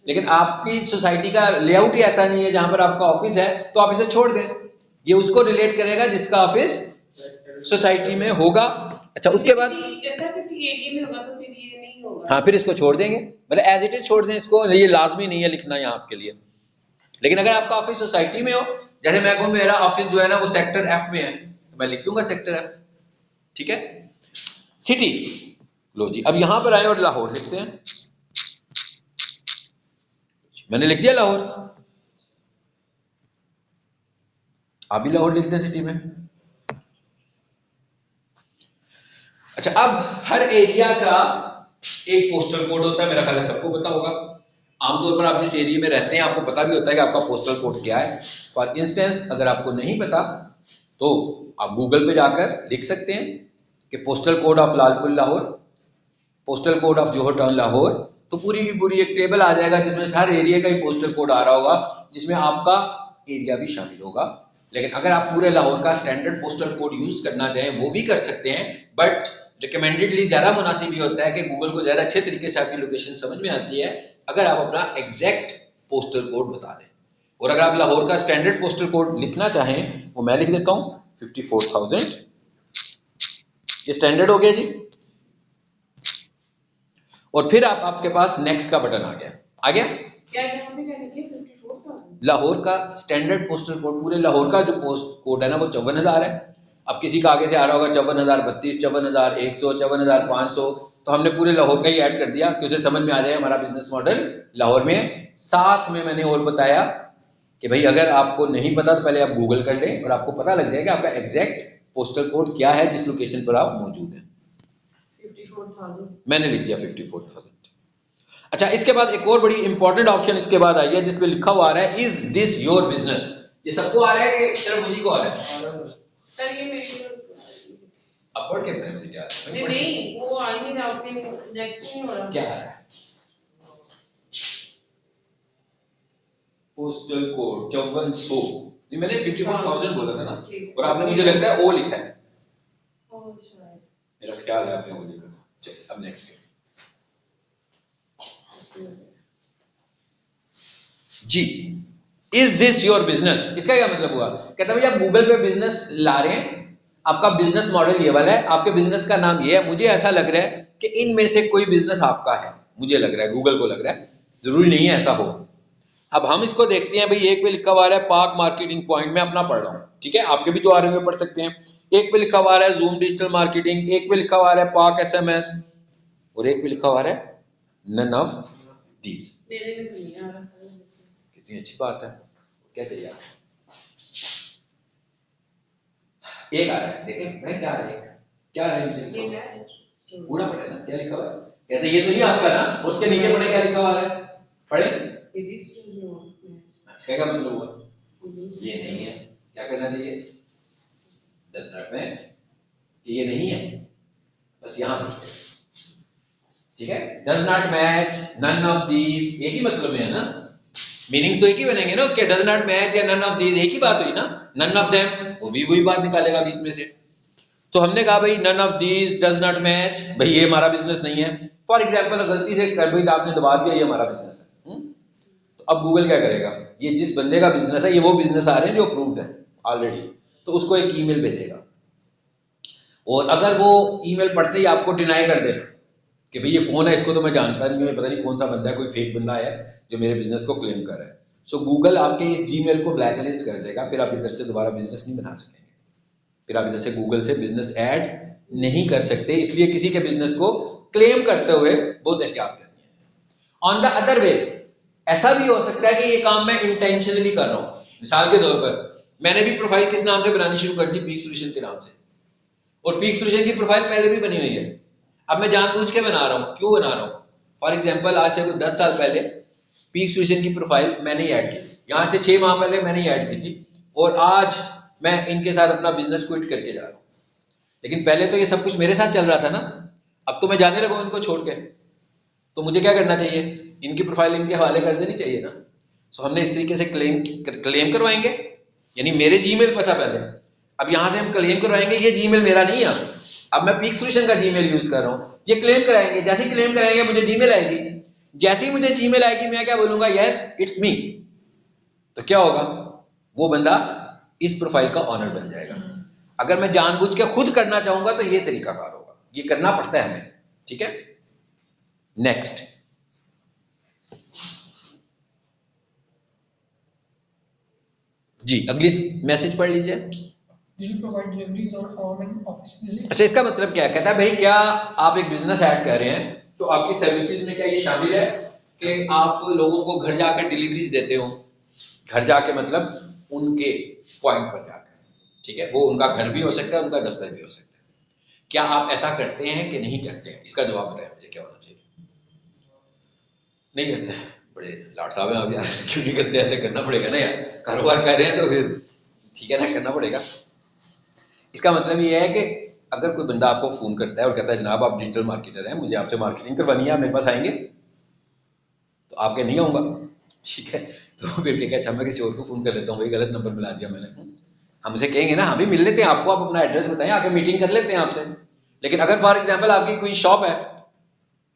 लेकिन आपकी सोसाइटी का लेआउट ही ऐसा नहीं है जहां पर आपका ऑफिस है, तो आप इसे छोड़ दें। ये उसको रिलेट करेगा जिसका ऑफिस सोसाइटी में होगा। अच्छा, उसके बाद ऐसा किसी एरिया में होगा तो फिर ये नहीं होगा। हाँ, फिर इसको छोड़ देंगे, मतलब एज इट इज छोड़ दें इसको, ये लाजमी नहीं है लिखना यहाँ आपके लिए। लेकिन अगर आपका ऑफिस सोसाइटी में हो, जैसे मैं कहूँ मेरा ऑफिस जो है ना वो सेक्टर एफ में है, तो मैं लिख दूंगा सेक्टर एफ, ठीक है। सिटी, लो जी, अब यहां पर आए और लाहौर लिखते हैं। मैंने लिख दिया लाहौर, आप भी लाहौर लिख दें सिटी में। अच्छा, अब हर एरिया का एक पोस्टल कोड होता है, मेरा ख्याल है सबको पता होगा। आमतौर पर आप जिस एरिया में रहते हैं आपको पता भी होता है कि आपका पोस्टल कोड क्या है। फॉर इंस्टेंस अगर आपको नहीं पता तो आप गूगल पे जाकर लिख सकते हैं कि postal code of Lalpur Lahore, postal code of Johar town Lahore, तो पूरी की पूरी एक टेबल आ जाएगा जिसमें हर एरिया का ही पोस्टल कोड आ रहा होगा, जिसमें आपका एरिया भी शामिल होगा। लेकिन अगर आप पूरे लाहौर का स्टैंडर्ड पोस्टल कोड यूज करना चाहें वो भी कर सकते हैं, बट रिकमेंडेडली ज्यादा मुनासिब ये होता है कि गूगल को ज्यादा अच्छे तरीके से आपकी लोकेशन समझ में आती है अगर आप अपना एग्जैक्ट पोस्टल कोड बता दें। और अगर आप लाहौर का स्टैंडर्ड पोस्टल कोड लिखना चाहें, वो मैं लिख देता हूं 54,000, ये स्टैंडर्ड हो गया जी। और फिर आपके पास नेक्स्ट का बटन आ गया, आ गया। क्या यहाँ पे क्या लिखे 54,000? लाहौर का स्टैंडर्ड पोस्टल कोड, पूरे लाहौर का जो पोस्ट कोड है ना वो 54,000 है। अब किसी का आगे से आ रहा होगा 54,032, 54,100, 54,500, तो हमने पूरे लाहौर का ही ऐड कर दिया कि उसे समझ में आ जाए हमारा बिजनेस मॉडल लाहौर में। साथ में मैंने और बताया कि भाई अगर आपको नहीं पता तो पहले आप गूगल कर लें और आपको पता लग जाएगा आपका एग्जैक्ट पोस्टल कोड क्या है जिस लोकेशन पर आप मौजूद हैं। 54,000। मैंने लिख दिया 54,000। अच्छा, इसके बाद एक और बड़ी इंपॉर्टेंट ऑप्शन इसके बाद आई है जिसपे लिखा हुआ आ रहा है इज दिस योर बिजनेस। ये सबको आ रहा है कि सिर्फ मुझे को आ रहा है? सर ये मेरी अब पढ़ के बताएं मुझे क्या है। नहीं नहीं वो आ ही नहीं रहा, अपने नेक्स्ट नहीं हो रहा। क्या है पोस्टल कोड 5400, ये मैंने 54,000 बोला था ना, और आपने मुझे लगता है ओ लिखा है, ओ शायद मेरा ख्याल है आपने ओ लिखा था। चलिए अब नेक्स्ट जी। Is this your business? इसका क्या मतलब हुआ? कहता भाई आप गूगल पे बिजनेस ला रहे हैं, आपका बिजनेस मॉडल ये वाला है, आपके बिजनेस का नाम ये है, मुझे ऐसा लग रहा है कि इनमें से कोई बिजनेस आपका है, मुझे लग रहा है, गूगल को लग रहा है, जरूरी नहीं है ऐसा हो। अब हम इसको देखते हैं भाई, एक पे लिखा हुआ है पार्क मार्केटिंग पॉइंट, मैं अपना पढ़ रहा हूँ, ठीक है, आपके भी जो आ रहे हैं पढ़ सकते हैं। एक पे लिखा हुआ है जूम डिजिटल मार्केटिंग, एक पे लिखा हुआ है पार्क एसएमएस, और एक पे लिखा हुआ है नन ऑफ दीज। मेरे में तो नहीं आ रहा। कितनी अच्छी बात है, क्या चाहिए आप? एक आ रहा है, देखें भाई क्या आ रहा है, क्या आ रहा है ये नीचे? है पूरा पढ़े ना, क्या लिखा हुआ है? कहते ये तो नहीं आपका ना, उसके नीचे पढ़े क्या लिखा हुआ है, पढ़े। इसका क्या मतलब हुआ? ये नहीं है, क्या करना चाहिए? डज नॉट मैच, ये नहीं है, बस यहाँ पे, ठीक है, does not match, none of these, एक ही मतलब में है ना, मीनिंग्स तो एक ही बनेंगे ना उसके, डज नॉट मैच या नन ऑफ दीज एक ही बात हुई ना, नन ऑफ देम वो भी वही बात निकालेगा बीच में से। तो हमने कहा भाई none of these does not match, भाई ये हमारा बिजनेस नहीं है। फॉर एग्जाम्पल गलती से कर भाई आपने दबा दिया ये हमारा बिजनेस है, तो अब गूगल क्या करेगा, ये जिस बंदे का बिजनेस है, ये वो बिजनेस आ रहे हैं जो अप्रूव्ड है ऑलरेडी, तो उसको एक ईमेल भेजेगा, और अगर वो ईमेल पढ़ते ही आपको डिनाई कर दे कि भाई ये कौन है, इसको तो मैं जानता नहीं हूँ, पता नहीं कौन सा बंदा है, कोई फेक बंदा है जो मेरे बिजनेस को क्लेम कर रहा है, सो गूगल आपके इस जीमेल को ब्लैकलिस्ट कर देगा, फिर आप इधर से दोबारा बिजनेस नहीं बना सकेंगे, फिर आप इधर से गूगल से बिजनेस ऐड नहीं कर सकते, इसलिए किसी के बिजनेस को क्लेम करते हुए बहुत एहतियात करनी है। ऑन द अदर वे ऐसा भी हो सकता है कि ये काम मैं इंटेंशनली कर रहा हूं, मिसाल के तौर पर मैंने भी प्रोफाइल किस नाम से बनानी शुरू कर दी, पीक सॉल्यूशन के नाम से, और पीक सॉल्यूशन की प्रोफाइल पहले भी बनी हुई है, अब मैं जानबूझ के बना रहा हूं, क्यों बना रहा हूं? फॉर एग्जांपल आज से 10 साल पहले पीक सॉल्यूशन की प्रोफाइल मैंने ही ऐड की थी, यहां से 6 माह पहले मैंने ही ऐड की थी, और आज मैं इनके साथ अपना बिजनेस क्विट करके जा रहा हूं, लेकिन पहले तो ये सब कुछ मेरे साथ चल रहा था ना, अब तो मैं जाने लगा इनको छोड़ के, तो मुझे क्या करना चाहिए, इनकी प्रोफाइल इनके हवाले कर देनी चाहिए ना। सो हमने इस तरीके से क्लेम करवाएंगे, यानी मेरे जीमेल पर था पहले, अब यहां से हम क्लेम करवाएंगे ये जीमेल मेरा नहीं है, अब मैं पीक सॉल्यूशन का जीमेल यूज कर रहा हूं, ये क्लेम कराएंगे, जैसे ही क्लेम कराएंगे मुझे जीमेल आएगी, जैसे ही मुझे जीमेल आएगी मैं क्या बोलूंगा, यस इट्स मी, तो क्या होगा, वो बंदा इस प्रोफाइल का ऑनर बन जाएगा। अगर मैं जानबूझ के खुद करना चाहूंगा तो ये तरीकाकार होगा, ये करना पड़ता है हमें, ठीक है। नेक्स्ट, जी अगली मैसेज पढ़ लीजिए। अच्छा, इसका मतलब क्या है, कहता है भाई क्या आप एक बिजनेस ऐड कर रहे हैं, तो आपकी सर्विसेज में क्या ये शामिल है कि आप लोगों को घर जाकर डिलीवरीज देते हो, घर जाके मतलब उनके पॉइंट पर जाकर, ठीक है, वो उनका घर भी हो सकता है, उनका दफ्तर भी हो सकता है, क्या आप ऐसा करते हैं कि नहीं करते हैं? इसका जवाब बताएं मुझे, क्या होना चाहिए? नहीं करते हैं, बड़े लाट साहब हैं आप यार, क्यों नहीं करते? ऐसे करना पड़ेगा ना यार, कारोबार कर रहे हैं तो फिर ठीक है ना, करना पड़ेगा। इसका मतलब ये है कि अगर कोई बंदा आपको फोन करता है और कहता है जनाब आप डिजिटल मार्केटर हैं, मुझे आपसे मार्केटिंग करवानी है, आप मेरे पास आएंगे? तो आप क्या नहीं आऊंगा, ठीक है, तो फिर क्या, अच्छा मैं किसी और को फोन कर लेता हूँ, वही गलत नंबर मिला दिया मैंने, हमसे कहेंगे ना, हम भी मिल लेते हैं आपको, आप अपना एड्रेस बताएं, आके मीटिंग कर लेते हैं आपसे। लेकिन अगर फॉर एग्जांपल आपकी कोई शॉप है,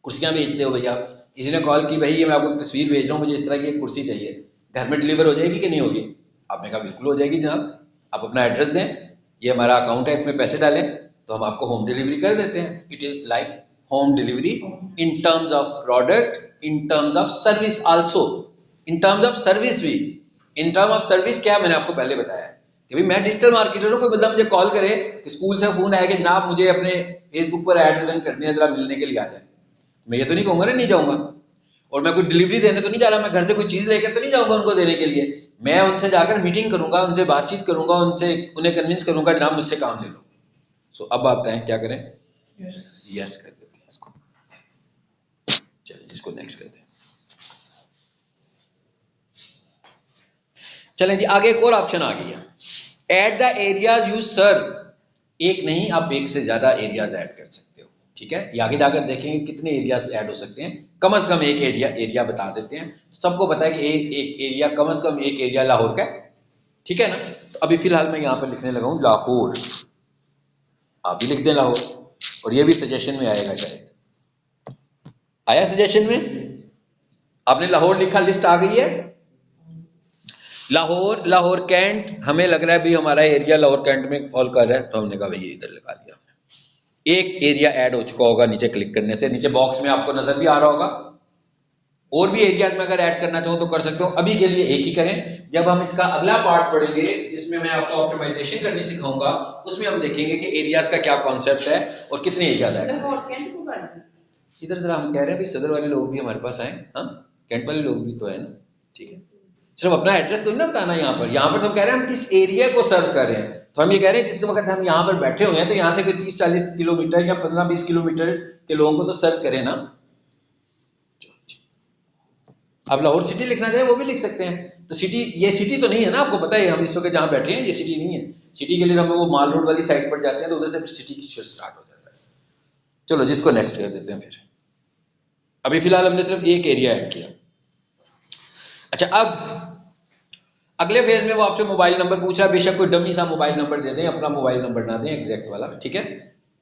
कुर्सियां बेचते हो भैया, किसी ने कॉल की, भाई ये मैं आपको एक तस्वीर भेज रहा हूँ, मुझे इस तरह की एक कुर्सी चाहिए, घर में डिलीवर हो जाएगी कि नहीं होगी? आपने कहा बिल्कुल हो जाएगी जनाब, आप अपना एड्रेस दें, ये हमारा अकाउंट है, इसमें पैसे डालें, तो हम आपको होम डिलीवरी कर देते हैं। It is like home delivery in terms of product, in terms of service also, in terms of service भी। इन टर्म ऑफ सर्विस क्या है, मैंने आपको पहले बताया कि भाई मैं डिजिटल मार्केटर हूँ, कोई बंदा मुझे कॉल करे कि स्कूल से फोन आया कि जनाब मुझे अपने फेसबुक पर एड्स रन करनी है, जरा मिलने के लिए आ जाए, मैं ये तो नहीं कहूंगा ना नहीं जाऊंगा, और मैं कोई डिलीवरी देने तो नहीं जा रहा, मैं घर से कोई चीज लेकर तो नहीं जाऊंगा उनको देने के लिए, मैं उनसे जाकर मीटिंग करूंगा, उनसे बातचीत करूंगा, उनसे उन्हें कन्विंस करूंगा जनाब मुझसे काम ले लो। सो अब आप बताएं क्या करें? यस कर देते हैं इसको, चलिए इसको नेक्स्ट करते हैं। चलें जी, आगे एक और ऑप्शन आ गई है, at the areas you serve, एक नहीं आप एक से ज्यादा एरियाज ऐड कर सकते हो, ठीक है, ये आगे जाकर देखेंगे कितने एरियाज ऐड हो सकते हैं, कम से कम एक एरिया बता देते हैं, सबको पता है कि एक एरिया, कम से कम एक एरिया लाहौर का है, ठीक है ना। तो अभी फिलहाल मैं यहाँ पर लिखने लगा हूँ लाहौर, आप भी लिख दें लाहौर, और ये भी सजेशन में आएगा, शायद आया सजेशन में, आपने लाहौर लिखा, लिस्ट आ गई है। लाहौर, लाहौर कैंट, हमें लग रहा है भाई हमारा एरिया लाहौर कैंट में फॉल कर रहा है, तो हमने कहा भाई ये इधर लगा दिया। एक एरिया ऐड हो चुका होगा नीचे क्लिक करने से, नीचे बॉक्स में आपको नजर भी आ रहा होगा। और भी एरियाज में अगर ऐड करना चाहो तो कर सकते हो, अभी के लिए एक ही करें। जब हम इसका अगला पार्ट पढ़ेंगे जिसमें मैं आपको ऑप्टिमाइजेशन करनी सिखाऊंगा, उसमें हम देखेंगे कि एरियाज का क्या कॉन्सेप्ट है और कितने एरियाज ऐड मतलब करें। और कैंट को करना है। इधर जरा हम कह रहे हैं भाई सदर वाले लोग भी हमारे पास आए, हाँ कैंट वाले लोग भी तो है ना, ठीक है। सिर्फ अपना एड्रेस तो नहीं ना बताना यहाँ पर, यहाँ पर तो हम कह रहे हैं हम किस एरिया को सर्व कर रहे हैं। तो हम ये कह रहे हैं जिस वक्त हम यहाँ पर बैठे हुए हैं तो यहाँ से कोई 30-40 किलोमीटर या 15-20 किलोमीटर के लोगों को तो सर्व करें ना। अब लाहौर सिटी लिखना चाहे वो भी लिख सकते हैं। तो सिटी, ये सिटी तो नहीं है ना, आपको पता है हम इस वक्त जहाँ बैठे हैं ये सिटी नहीं है। सिटी के लिए हमें वो माल रोड वाली साइड पर जाते हैं तो उधर से फिर सिटी की स्टार्ट हो जाता है। चलो जिसको नेक्स्ट कर देते हैं फिर। अभी फिलहाल हमने सिर्फ एक एरिया ऐड किया। अच्छा, अब अगले फेज में वो आपसे मोबाइल नंबर पूछ रहा है, बेशक कोई डमी सा मोबाइल नंबर दे दें, अपना मोबाइल नंबर ना दें एग्जैक्ट वाला, ठीक है।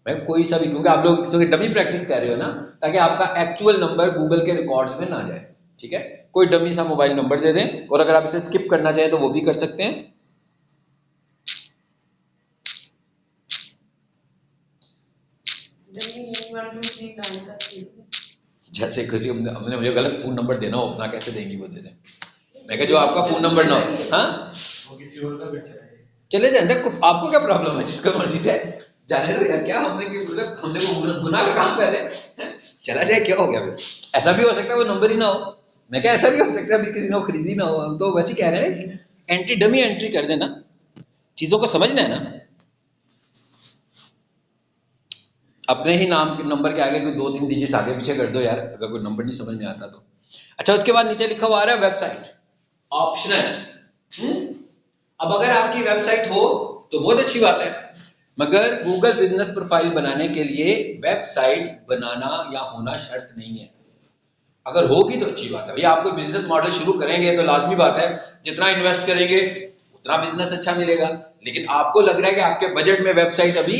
मैं कोई सा भी, क्योंकि आप लोग इस वक्त डमी प्रैक्टिस कर रहे हो ना, ताकि आपका एक्चुअल नंबर गूगल के रिकॉर्ड्स में ना जाए, ठीक है। कोई डमी सा मोबाइल नंबर दे दें, और अगर आप इसे स्किप करना चाहें तो वो भी कर सकते हैं। जैसे किसी हमने मुझे गलत फोन नंबर देना हो अपना, कैसे देंगी वो दे दें। मैं कहा जो आपका फोन नंबर ना हो, हाँ वो किसी और का भी चले जाए, आपको क्या प्रॉब्लम है, जिसका मर्जी से जाने दो यार। क्या हमने मतलब हमने वो गुनाह का काम कर रहे हैं, चला जाए क्या हो गया फिर। ऐसा भी हो सकता है वो नंबर ही ना हो। मैं क्या ऐसा भी हो सकता है अभी किसी ने खरीदी ना हो। हम तो वैसे कह रहे हैं एंट्री डमी एंट्री कर देना, चीजों को समझना है ना। अपने ही नाम के नंबर के आगे कोई 2-3 डिजिट्स आगे पीछे कर दो यार, अगर कोई नंबर नहीं समझ में आता तो। अच्छा, उसके बाद नीचे लिखा हुआ आ रहा है वेबसाइट ऑप्शनल। अब अगर आपकी वेबसाइट हो तो बहुत अच्छी बात है, मगर गूगल बिजनेस प्रोफाइल बनाने के लिए वेबसाइट बनाना या होना शर्त नहीं है। अगर होगी तो अच्छी बात है भैया। आप कोई बिजनेस मॉडल शुरू करेंगे तो लाजमी बात है जितना इन्वेस्ट करेंगे उतना बिजनेस अच्छा मिलेगा। लेकिन आपको लग रहा है कि आपके बजट में वेबसाइट अभी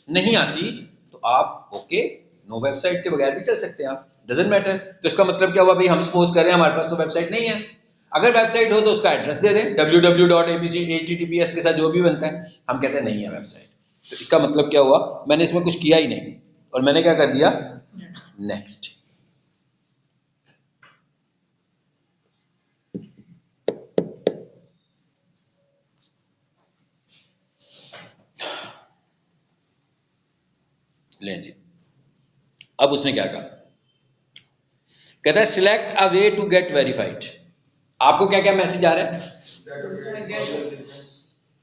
नहीं आती, तो आप ओके, नो वेबसाइट के बगैर भी चल सकते हैं आप, डजंट मैटर। तो इसका मतलब क्या हुआ भाई, हम सपोज कर रहे हैं हमारे पास तो वेबसाइट नहीं है। अगर वेबसाइट हो तो उसका एड्रेस दे दें www.abc https के साथ जो भी बनता है। हम कहते हैं नहीं है वेबसाइट, तो इसका मतलब क्या हुआ, मैंने इसमें कुछ किया ही नहीं और मैंने क्या कर दिया, नेक्स्ट। ले जी, अब उसने क्या कहा, कहता है select a way to get verified. आपको क्या क्या मैसेज आ रहा है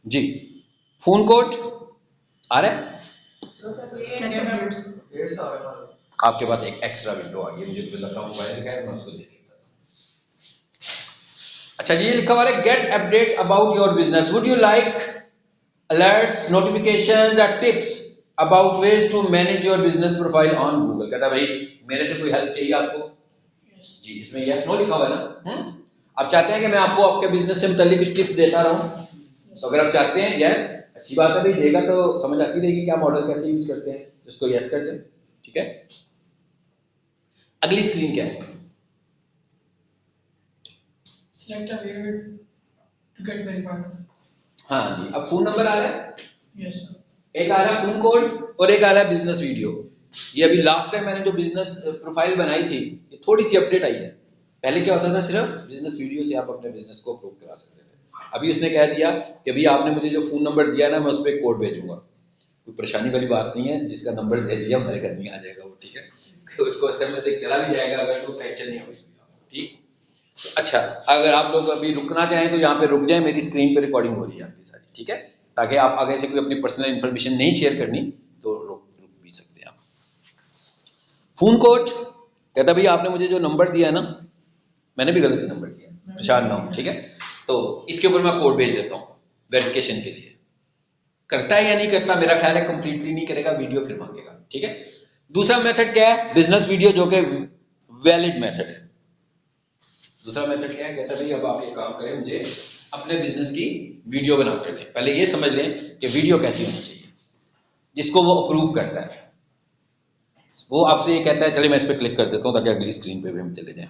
जी, फोन कोड आ रहा है, आपके पास एक एक्स्ट्रा विंडो आ गई, मुझे तो लग रहा मोबाइल का है, मैं उसको देख लेता हूं। अच्छा जी, ये लिखा हुआ है get update about your business, would you like alerts, notifications और tips about ways to manage your business profile on Google. कहता भाई मेरे से कोई हेल्प चाहिए आपको जी, इसमें यस नो लिखा हुआ है ना। आप चाहते हैं कि मैं आपको आपके बिजनेस से मुतालिक टिप्स देता रहूं, तो अगर आप चाहते हैं यस, अच्छी बात है भाई, देगा तो समझ आती रहेगी क्या मॉडल कैसे यूज करते हैं, इसको यस कर दें, ठीक है। अगली स्क्रीन क्या है, Select a way to get verified. हाँ जी, अब फोन नंबर आ रहा है, Yes, sir. एक आ रहा है फोन कोड और एक आ रहा है बिजनेस वीडियो। ये अभी लास्ट टाइम मैंने जो बिजनेस प्रोफाइल बनाई थी, ये थोड़ी सी अपडेट आई है। पहले क्या होता था, सिर्फ बिजनेस वीडियो से आप अपने बिजनेस को अप्रूव करा सकते थे। अभी उसने कह दिया कि भाई आपने मुझे जो फोन नंबर दिया ना, मैं उस पर एक कोड भेजूंगा। कोई परेशानी वाली बात नहीं है, जिसका नंबर दे दिया हमारे घर में आ जाएगा वो, ठीक है। उसको एसएमएस एक चला भी जाएगा, अगर तो टेंशन नहीं होगी, ठीक। अच्छा, अगर आप लोग अभी रुकना चाहें तो यहाँ पे रुक जाए, मेरी स्क्रीन पे रिकॉर्डिंग हो रही है आपकी सारी, ठीक है। ताकि आप आगे से कोई अपनी पर्सनल इंफॉर्मेशन नहीं शेयर करनी तो रुक भी सकते हैं आप। फोन कोड कहता भाई आपने मुझे जो नंबर दिया ना, मैंने भी गलत नंबर दिया, प्रशांत नाम, ठीक है। तो इसके ऊपर मैं कोड भेज देता हूँ वेरिफिकेशन के लिए। करता है या नहीं करता, मेरा ख्याल है कंप्लीटली नहीं करेगा, वीडियो फिर मांगेगा, ठीक है। दूसरा मेथड क्या है, बिजनेस वीडियो, जो कि वैलिड मेथड है। दूसरा मेथड क्या है, कहता है भाई अब आप ये काम करें, मुझे अपने बिजनेस की वीडियो बना कर दें। पहले ये समझ लें कि वीडियो कैसी होनी चाहिए, जिसको वो अप्रूव करता है। वो आपसे ये कहता है, चलिए मैं इस पर क्लिक कर देता हूँ ताकि अगली स्क्रीन पे भी हम चले जाएं।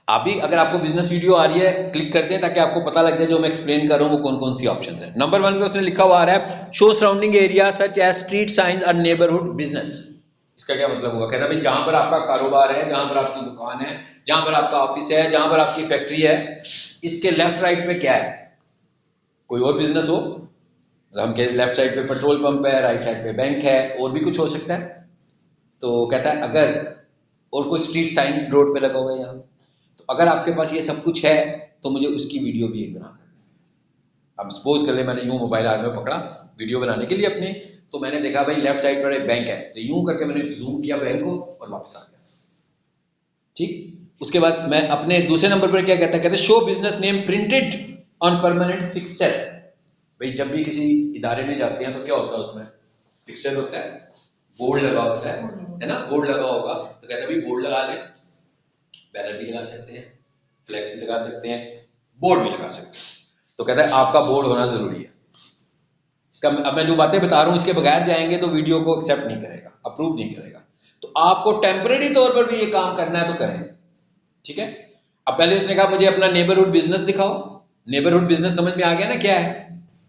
आप भी अगर आपको बिजनेस वीडियो आ रही है क्लिक करते हैं ताकि आपको पता लग जाए जो मैं एक्सप्लेन कर रहा हूँ वो कौन कौन सी ऑप्शन है। नंबर 1 पे उसने लिखा हुआ आ रहा है show surrounding area such as street science और नेबरहुड बिजनेस। इसका क्या मतलब हुआ? कहता है भाई जहां पर आपका कारोबार है, जहां पर आपकी दुकान है, जहां पर आपका ऑफिस है, जहां पर आपकी फैक्ट्री है, इसके लेफ्ट राइट में क्या है? कोई और बिजनेस हो, हम कह लेफ्ट साइड पे पेट्रोल पंप है, राइट साइड पे बैंक है, और भी कुछ हो सकता है। तो कहता है अगर और कोई स्ट्रीट साइन रोड पे लगा हुआ है यहाँ, तो अगर आपके पास ये सब कुछ है तो मुझे उसकी वीडियो भी एक बना कर। अब सपोज कर ले मैंने यूं मोबाइल हाथ में पकड़ा वीडियो बनाने के लिए अपने, तो मैंने देखा भाई लेफ्ट साइड पर एक बैंक है, तो यूं करके मैंने जूम किया बैंक को और वापस आ गया। ठीक, उसके बाद मैं अपने दूसरे नंबर पर क्या कहता है, कहते show business name printed on permanent fixture. भाई जब भी किसी इदारे में जाते हैं तो क्या होता है, उसमें फिक्सचर होता है, बोर्ड लगा होता है ना, बोर्ड लगा होगा, तो कहते हैं भाई बोर्ड लगा लें, बैनर भी लगा सकते हैं, फ्लैक्स भी लगा सकते हैं, बोर्ड भी लगा सकते हैं। तो कहता है आपका बोर्ड होना जरूरी है। इसका अब मैं जो बातें बता रहा हूं इसके बगैर जाएंगे तो वीडियो को एक्सेप्ट नहीं करेगा, अप्रूव नहीं करेगा। तो आपको टेम्परेरी तौर पर भी ये काम करना है तो करें, ठीक है। अब पहले उसने कहा मुझे अपना नेबरहुड बिजनेस दिखाओ। नेबरहुड बिजनेस समझ में आ गया ना क्या है,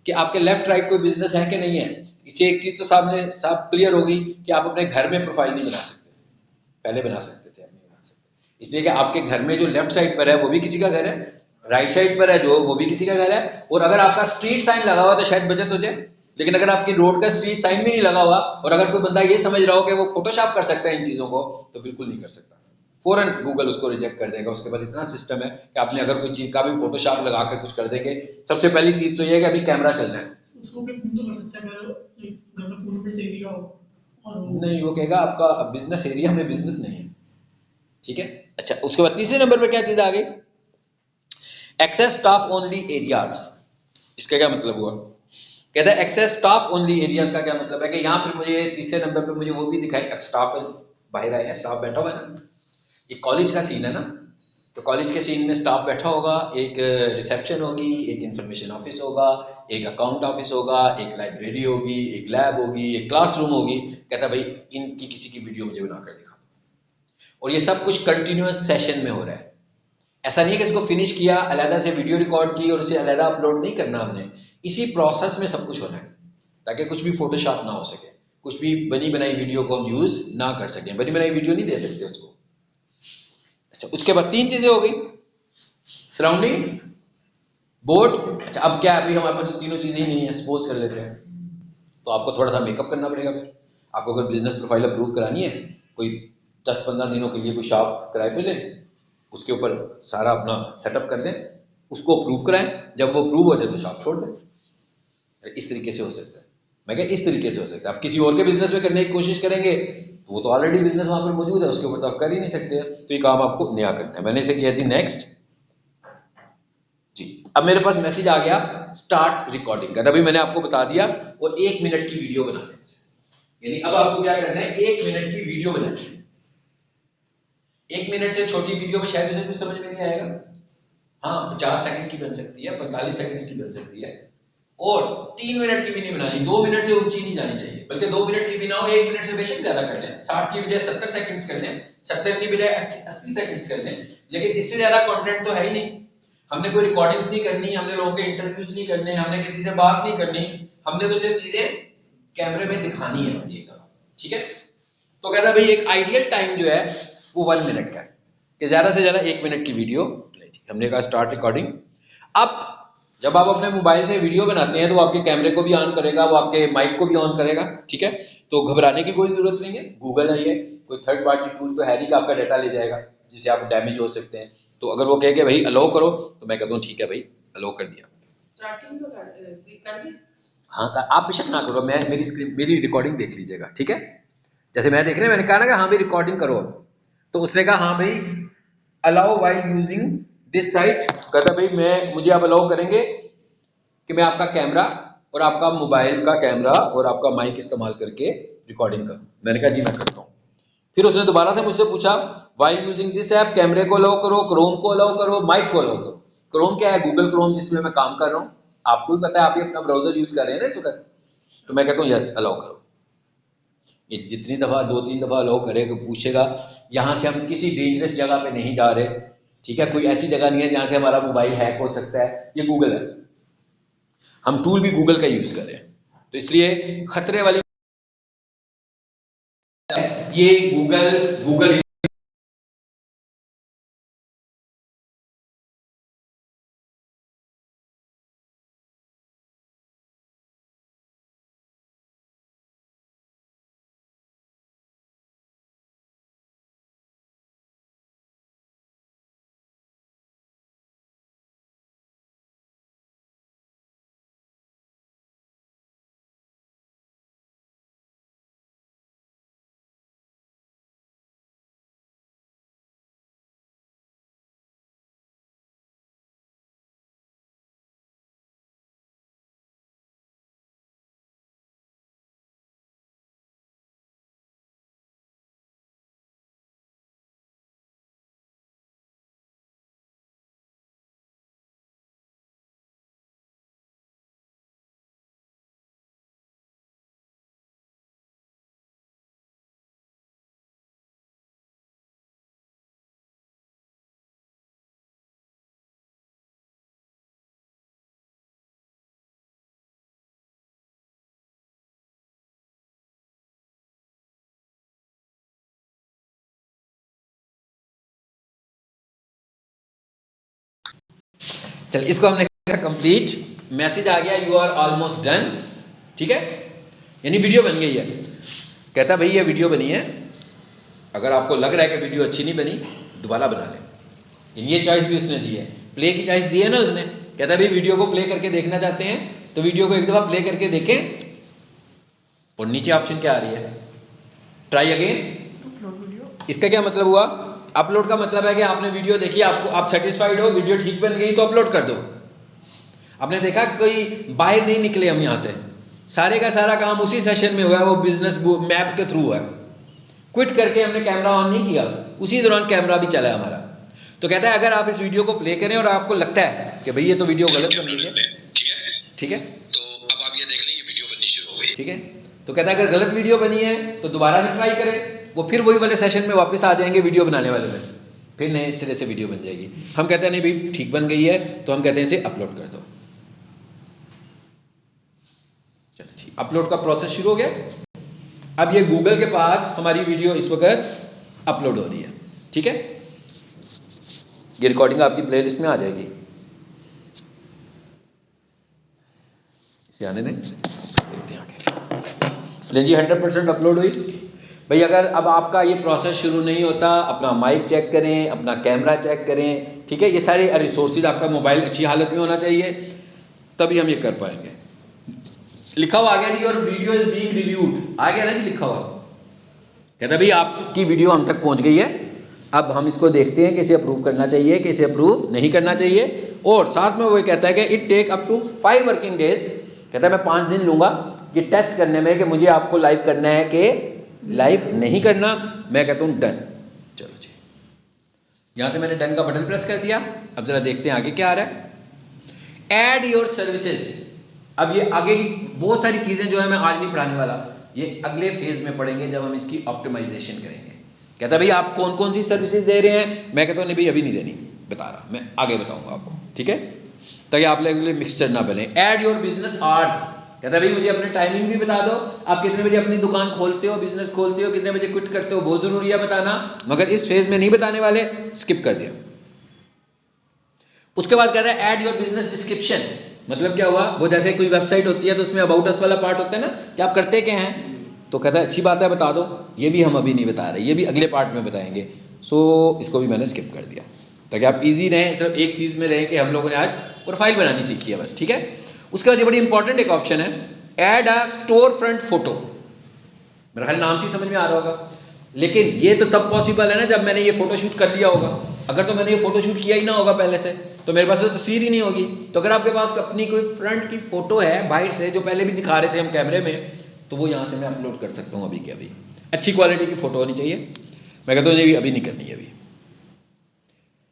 कि आपके लेफ्ट राइट कोई बिजनेस है कि नहीं है। इससे एक चीज तो सामने साफ क्लियर हो गई कि आप अपने घर में प्रोफाइल नहीं बना सकते, पहले बना सकते थे, अब नहीं बना सकते। इसलिए कि आपके घर में जो लेफ्ट साइड पर है वो भी किसी का घर है, राइट साइड पर है जो वो भी किसी का घर है, और अगर आपका स्ट्रीट साइन लगा हुआ तो शायद बचत हो जाए। लेकिन अगर आपकी रोड का स्ट्रीट साइन भी नहीं लगा हुआ और अगर कोई बंदा ये समझ रहा हो कि वो फोटोशॉप कर सकता है इन चीजों को, तो बिल्कुल नहीं कर सकता, फौरन गूगल उसको रिजेक्ट कर देगा। उसके पास इतना सिस्टम है कि आपने अगर कोई चीज का भी फोटोशॉप लगा कर कुछ कर देंगे, सबसे पहली चीज तो ये है कि अभी कैमरा चलना है। उसको भी फोन तो कर सकता है, अगर घर में फोन पे से एरिया हो और नहीं, वो कहेगा आपका बिजनेस एरिया में बिजनेस नहीं है, ठीक है। अच्छा, उसके बाद तीसरे नंबर पर क्या चीज आ गई, एक्सेस स्टाफ ओनली एरियाज। इसका क्या मतलब हुआ, कहता है एक्सेस स्टाफ ओनली एरियाज का क्या मतलब है कि यहाँ पर मुझे तीसरे नंबर पे मुझे वो भी दिखाई स्टाफ बाहर आया, स्टाफ बैठा हुआ है ना, ये कॉलेज का सीन है ना, तो कॉलेज के सीन में स्टाफ बैठा होगा, एक रिसेप्शन होगी, एक इंफॉर्मेशन ऑफिस होगा, एक अकाउंट ऑफिस होगा, एक लाइब्रेरी होगी, एक लैब होगी, एक क्लासरूम होगी। कहता भाई इनकी किसी की वीडियो मुझे बनाकर दिखा, और ये सब कुछ कंटिन्यूअस सेशन में हो रहा है। ऐसा नहीं है कि इसको फिनिश किया, अलग से वीडियो रिकॉर्ड की और उसे अलग अपलोड नहीं करना हमने, इसी प्रोसेस में सब कुछ होना है, ताकि कुछ भी फोटोशॉप ना हो सके, कुछ भी बनी बनाई वीडियो को हम यूज ना कर सकें, बनी बनाई वीडियो नहीं दे सकते उसको। अच्छा, उसके बाद तीन चीजें हो गई, सराउंडिंग, बोर्ड। अच्छा, अब क्या है, अभी हमारे पास तीनों चीजें ही नहीं है, सपोज कर लेते हैं, तो आपको थोड़ा सा मेकअप करना पड़ेगा। फिर आपको अगर बिजनेस प्रोफाइल अप्रूव करानी है, कोई 10-15 दिनों के लिए कोई शॉप किराए पे ले, उसके ऊपर सारा अपना सेटअप कर लें, उसको अप्रूव कराएं, जब वो अप्रूव हो जाए तो शॉप छोड़ दें। इस तरीके से हो सकता है, मैं क्या इस तरीके से हो सकता है। आप किसी और के बिजनेस में करने की कोशिश करेंगे तो वो तो ऑलरेडी बिजनेस वहां पर मौजूद है, उसके ऊपर तो आप कर ही नहीं सकते, तो ये काम आपको नया करना है। मैंने इसे किया जी नेक्स्ट जी। अब मेरे पास मैसेज आ गया स्टार्ट रिकॉर्डिंग का, अभी मैंने आपको बता दिया, और 1 मिनट की वीडियो बनानी है, यानी अब आपको क्या करना है, 1 मिनट की वीडियो बनानी है। 1 मिनट से छोटी वीडियो में शायद उसे कुछ समझ में नहीं आएगा, हाँ 50 सेकंड की बन सकती है, 45 सेकंड की बन सकती है, और 3 मिनट की भी नहीं बनानी, 2 मिनट से ऊंची नहीं जानी चाहिए, बल्कि 2 मिनट की भी ना हो, 1 मिनट से बेशक ज्यादा कर लें, 60 की बजाय 70 सेकंड्स कर लें, 70 की बजाय 80 सेकंड्स कर लें, लेकिन इससे ज्यादा कंटेंट तो है ही नहीं। हमने कोई रिकॉर्डिंग्स नहीं करनी, हमने लोगों के इंटरव्यूज नहीं करने, हमने किसी से बात नहीं करनी, हमने तो सिर्फ चीजें कैमरे में दिखानी है ये का, ठीक है। तो कहता है भाई एक आइडियल टाइम जो है वो 1 मिनट का है, कि ज्यादा से ज्यादा 1 मिनट की वीडियो। हमने कहा स्टार्ट रिकॉर्डिंग। अब जब आप अपने मोबाइल से वीडियो बनाते हैं तो वो आपके कैमरे को भी ऑन करेगा, वो आपके माइक को भी ऑन करेगा, ठीक है। तो घबराने की कोई जरूरत नहीं है, गूगल है ये, कोई थर्ड पार्टी टूल तो है नहीं कि आपका डाटा ले जाएगा जिससे आप डैमेज हो सकते हैं। तो अगर वो कहे कि भाई अलाउ करो, तो मैं कहता हूँ ठीक है भाई अलाउ कर दिया। स्टार्टिंग तो कर दी। हाँ, आप बेशक ना करो, मैं मेरी स्क्रीन मेरी रिकॉर्डिंग देख लीजिएगा, ठीक है। जैसे मैं देख रहे मैंने कहा ना कि हाँ भाई रिकॉर्डिंग करो, तो उसने कहा हाँ भाई allow while using this site. कहता भाई मुझे आप अलाउ करेंगे कि मैं आपका कैमरा और आपका मोबाइल का कैमरा और आपका माइक इस्तेमाल करके रिकॉर्डिंग करूं। मैंने कहा जी मैं करता हूं। फिर उसने दोबारा से मुझसे पूछा वाइल यूजिंग दिस ऐप, कैमरे को अलाउ करो, क्रोम को अलाउ करो, माइक को अलाउ करो। क्रोम क्या है, गूगल क्रोम जिसमें मैं काम कर रहा हूं, आपको भी पता है, आप ही अपना ब्राउजर यूज कर रहे हैं ना इस वक्त। तो मैं कहता हूँ यस अलाउ करो। ये जितनी दफा 2-3 दफा अलाउ करेगा, पूछेगा यहां से हम किसी डेंजरस जगह पे नहीं जा रहे, ठीक है, कोई ऐसी जगह नहीं है जहां से हमारा मोबाइल हैक हो सकता है, ये गूगल है, हम टूल भी गूगल का यूज कर रहे हैं, तो इसलिए खतरे वाली ये गूगल गूगल चल इसको हमने कहा कंप्लीट, मैसेज आ गया यू आर ऑलमोस्ट डन, ठीक है, यानी वीडियो बन गई है। कहता भाई ये वीडियो बनी है, अगर आपको लग रहा है कि वीडियो अच्छी नहीं बनी दोबारा बना लें, ये चॉइस भी उसने दी है, प्ले की चॉइस दी है ना उसने। कहता भाई वीडियो को प्ले करके देखना चाहते हैं तो वीडियो को एक दफा प्ले करके देखें, और नीचे ऑप्शन क्या आ रही है, ट्राई अगेन। इसका क्या मतलब हुआ, अपलोड का मतलब है कि आपने वीडियो देखी, आपको आप सेटिस्फाइड हो, वीडियो ठीक बन गई तो अपलोड कर दो। आपने देखा कोई बाहर नहीं निकले हम यहाँ से, सारे का सारा काम उसी सेशन में हुआ है, वो बिजनेस मैप के थ्रू हुआ है, क्विट करके हमने कैमरा ऑन नहीं किया, उसी दौरान कैमरा भी चला है हमारा। तो कहता है अगर आप इस वीडियो को प्ले करें और आपको लगता है कि भाई ये तो वीडियो गलत बन गई है, ठीक है, तो अब आप ये देख लें ये वीडियो बननी शुरू हो गई, ठीक है। तो कहता है अगर गलत वीडियो बनी है तो दोबारा से ट्राई करें, वो फिर वही वाले सेशन में वापस आ जाएंगे वीडियो बनाने वाले में, फिर नए सिरे से वीडियो बन जाएगी। हम कहते हैं नहीं भाई ठीक बन गई है, तो हम कहते हैं इसे अपलोड कर दो। चलो जी, अपलोड का प्रोसेस शुरू हो गया। अब ये गूगल के पास हमारी वीडियो इस वक्त अपलोड हो रही है, ठीक है, ये रिकॉर्डिंग आपकी प्लेलिस्ट में आ जाएगी, इसे आने दें, देखते हैं आगे। ले जी 100% अपलोड हुई। भाई अगर अब आपका ये प्रोसेस शुरू नहीं होता, अपना माइक चेक करें, अपना कैमरा चेक करें, ठीक है, ये सारे रिसोर्सेज, आपका मोबाइल अच्छी हालत में होना चाहिए, तभी हम ये कर पाएंगे। लिखा हुआ आ गया जी, और वीडियो इज बीइंग रिव्यूड, आ गया ना जी लिखा हुआ। कहता भाई आपकी वीडियो हम तक पहुंच गई है, अब हम इसको देखते हैं कि इसे अप्रूव करना चाहिए कि इसे अप्रूव नहीं करना चाहिए। और साथ में वो कहता है कि it take up to 5 working days, कहता है मैं 5 दिन लूंगा ये टेस्ट करने में कि मुझे आपको लाइव करना है कि लाइव नहीं करना। मैं कहता हूं डन। चलो जी, यहां से मैंने डन का बटन प्रेस कर दिया। अब जरा देखते हैं आगे क्या आ रहा है। Add your services. अब ये आगे की बहुत सारी चीजें जो है मैं आज नहीं पढ़ाने वाला, ये अगले फेज में पढ़ेंगे जब हम इसकी ऑप्टिमाइजेशन करेंगे। कहता भाई आप कौन कौन सी सर्विसेज दे रहे हैं, मैं कहता हूं नहीं भाई अभी नहीं देनी, बता रहा, मैं आगे बताऊंगा आपको, ठीक है, ताकि आप लोगों के लिए मिक्सचर ना बने। Add your business hours. कहता भाई मुझे अपने टाइमिंग भी बता दो, आप कितने बजे अपनी दुकान खोलते हो, बिजनेस खोलते हो, कितने बजे क्विट करते हो, बहुत जरूरी है बताना, मगर इस फेज में नहीं बताने वाले, स्किप कर दिया। उसके बाद कहता है ऐड योर बिजनेस डिस्क्रिप्शन। मतलब क्या हुआ, वो जैसे कोई वेबसाइट होती है तो उसमें अबाउट अस वाला पार्ट होता है ना कि आप करते क्या हैं, तो कहता है अच्छी बात है बता दो, ये भी हम अभी नहीं बता रहे, ये भी अगले पार्ट में बताएंगे। सो इसको भी मैंने स्किप कर दिया ताकि आप इजी रहें, सिर्फ एक चीज़ में रहें कि हम लोगों ने आज प्रोफाइल बनानी सीखी है बस, ठीक है। उसके बाद ये बड़ी इंपॉर्टेंट एक ऑप्शन है, ऐड अ स्टोर फ्रंट फोटो। मेरा ख्याल नाम से समझ में आ रहा होगा, लेकिन ये तो तब पॉसिबल है ना जब मैंने ये फोटो शूट कर लिया होगा। अगर तो मैंने ये फोटो शूट किया ही ना होगा पहले से, तो मेरे पास तो तस्वीर ही नहीं होगी। तो अगर आपके पास अपनी कोई फ्रंट की फोटो है बाहर से, जो पहले भी दिखा रहे थे हम कैमरे में, तो वो यहाँ से मैं अपलोड कर सकता हूँ अभी के अभी। अच्छी क्वालिटी की फोटो होनी चाहिए। मैं कहता हूँ ये अभी नहीं करनी है, अभी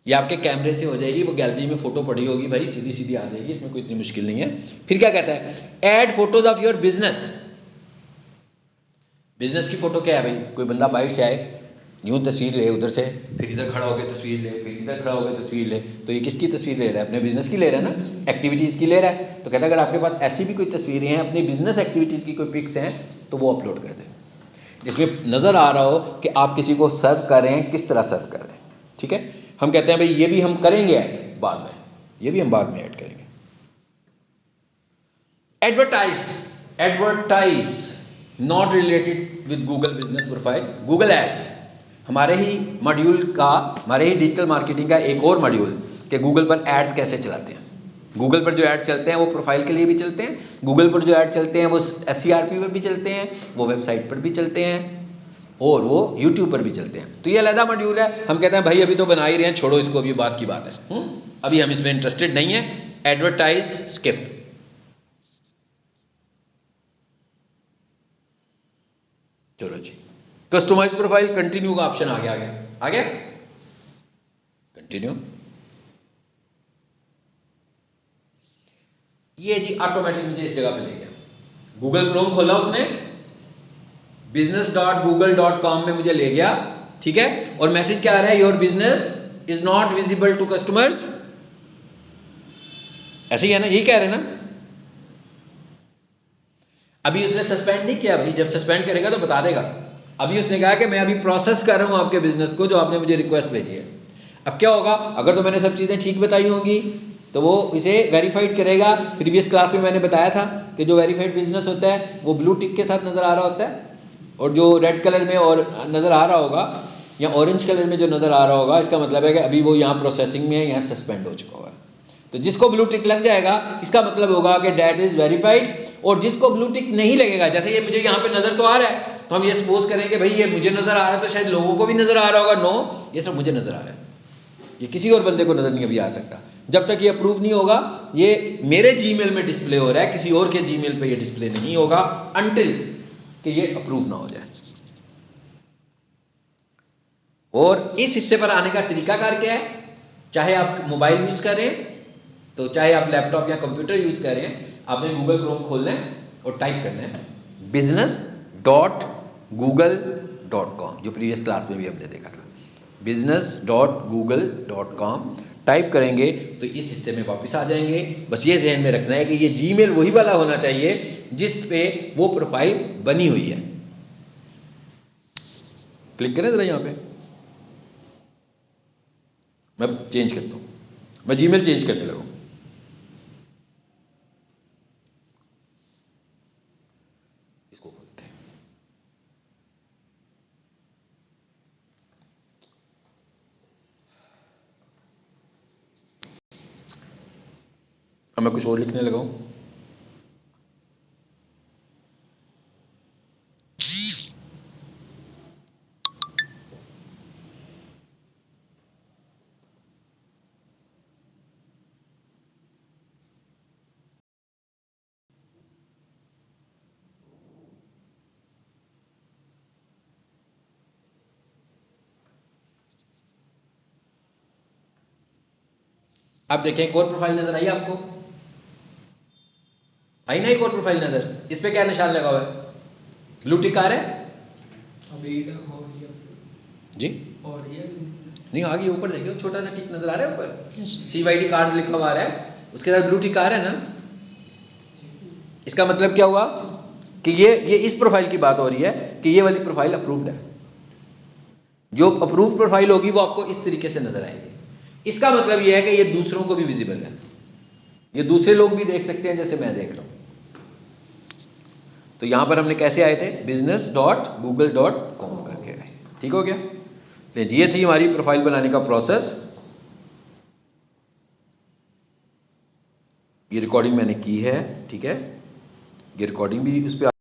ये आपके कैमरे से हो जाएगी, वो गैलरी में फोटो पड़ी होगी भाई, सीधी सीधी आ जाएगी, इसमें कोई इतनी मुश्किल नहीं है। फिर क्या कहता है, add photos of your business. Business की फोटो क्या है भाई, कोई बंदा बाहर से आए, यूँ तस्वीर ले उधर से, फिर इधर खड़ा होकर तस्वीर ले, फिर इधर खड़ा होकर तस्वीर ले, तो ये किसकी तस्वीर ले रहा है? अपने बिजनेस की ले रहा है ना, एक्टिविटीज़ की ले रहा है। तो कहता है अगर आपके पास ऐसी भी कोई तस्वीरें हैं, अपनी बिजनेस एक्टिविटीज़ की कोई पिक्स हैं, तो वो अपलोड कर दें, जिसमें नज़र आ रहा हो कि आप किसी को सर्व कर रहे हैं, किस तरह सर्व कर रहे हैं। ठीक है, हम कहते हैं भाई ये भी हम करेंगे ऐड बाद में, ये भी हम बाद में ऐड करेंगे। Advertise not related with Google business profile, Google ads हमारे ही मॉड्यूल का, हमारे ही डिजिटल मार्केटिंग का एक और मॉड्यूल कि गूगल पर एड्स कैसे चलाते हैं। गूगल पर जो ऐड चलते हैं वो प्रोफाइल के लिए भी चलते हैं, गूगल पर जो ऐड चलते हैं वो SCRP पर भी चलते हैं, वो वेबसाइट पर भी चलते हैं, और वो यूट्यूब पर भी चलते हैं। तो ये अलग मॉड्यूल है। हम कहते हैं भाई अभी तो बना ही रहे हैं, छोड़ो इसको, अभी बात की बात है, अभी हम इसमें इंटरेस्टेड नहीं है। Advertise skip. चलो जी, कस्टमाइज प्रोफाइल कंटिन्यू का ऑप्शन आ गया कंटिन्यू। ये जी ऑटोमेटिक मुझे इस जगह पे ले गया, गूगल क्रोम खोला उसने, business.google.com में मुझे ले गया। ठीक है, और मैसेज क्या आ रहा है? Your business is not visible to customers. ऐसे ही है ना, यही कह रहे हैं ना। अभी उसने सस्पेंड नहीं किया, भाई जब सस्पेंड करेगा तो बता देगा। अभी उसने कहा कि मैं अभी प्रोसेस कर रहा हूं आपके बिजनेस को, जो आपने मुझे रिक्वेस्ट भेजी है। अब क्या होगा, अगर तो मैंने सब चीजें ठीक बताई होंगी तो वो इसे वेरीफाइड करेगा। प्रीवियस क्लास में मैंने बताया था कि जो वेरीफाइड बिजनेस होता है वो ब्लू टिक के साथ नजर आ रहा होता है, और जो रेड कलर में और नजर आ रहा होगा या ऑरेंज कलर में जो नजर आ रहा होगा, इसका मतलब है कि अभी वो यहाँ प्रोसेसिंग में है, यहाँ सस्पेंड हो चुका होगा। तो जिसको ब्लू टिक लग जाएगा इसका मतलब होगा कि डेट इज वेरीफाइड, और जिसको ब्लू टिक नहीं लगेगा, जैसे ये मुझे यहाँ पे नजर तो आ रहा है, तो हम ये सपोज करेंगे भाई ये मुझे नजर आ रहा है, तो शायद लोगों को भी नजर आ रहा होगा। नो, ये सब मुझे नजर आ रहा है, ये किसी और बंदे को नजर नहीं अभी आ सकता। जब तक ये अप्रूव नहीं होगा, ये मेरे जीमेल में डिस्प्ले हो रहा है, किसी और के जीमेल पे ये डिस्प्ले नहीं होगा अनटिल कि ये अप्रूव ना हो जाए। और इस हिस्से पर आने का तरीकाकार क्या है? चाहे आप मोबाइल यूज करें, तो चाहे आप लैपटॉप या कंप्यूटर यूज करें, आपने गूगल क्रोम खोलना है और टाइप करना है business.google.com, जो प्रीवियस क्लास में भी हमने देखा था। business.google.com टाइप करेंगे तो इस हिस्से में वापस आ जाएंगे। बस ये ध्यान में रखना है कि ये जीमेल वही वाला होना चाहिए जिस पे वो प्रोफाइल बनी हुई है। क्लिक करें जरा, यहाँ पे मैं चेंज करता हूँ, मैं जीमेल चेंज करने लगा। इसको खोलते हैं। अब मैं कुछ और लिखने लगा हूँ। आप देखें एक और प्रोफाइल नजर आई आपको? आई ना एक और प्रोफाइल नजर? इस पे क्या निशान लगा हुआ है? ब्लू टिक आ रहा है जी? नहीं, आगे ऊपर देखिए, छोटा सा टिक नजर आ रहा है ऊपर, CYD कार्ड्स लिखा हुआ आ रहा है, उसके साथ ब्लू टिक आ रहा है ना। इसका मतलब क्या हुआ कि ये इस प्रोफाइल की बात हो रही है कि ये वाली प्रोफाइल अप्रूव्ड है। जो अप्रूव्ड प्रोफाइल होगी वो आपको इस तरीके से नजर आएगी। इसका मतलब ये है कि ये दूसरों को भी विजिबल है, ये दूसरे लोग भी देख सकते हैं, जैसे मैं देख रहा हूं। तो यहां पर हमने कैसे आए थे? business.google.com करके आए। ठीक हो गया? ये थी हमारी प्रोफाइल बनाने का प्रोसेस। ये रिकॉर्डिंग मैंने की है, ठीक है, ये रिकॉर्डिंग भी उस पर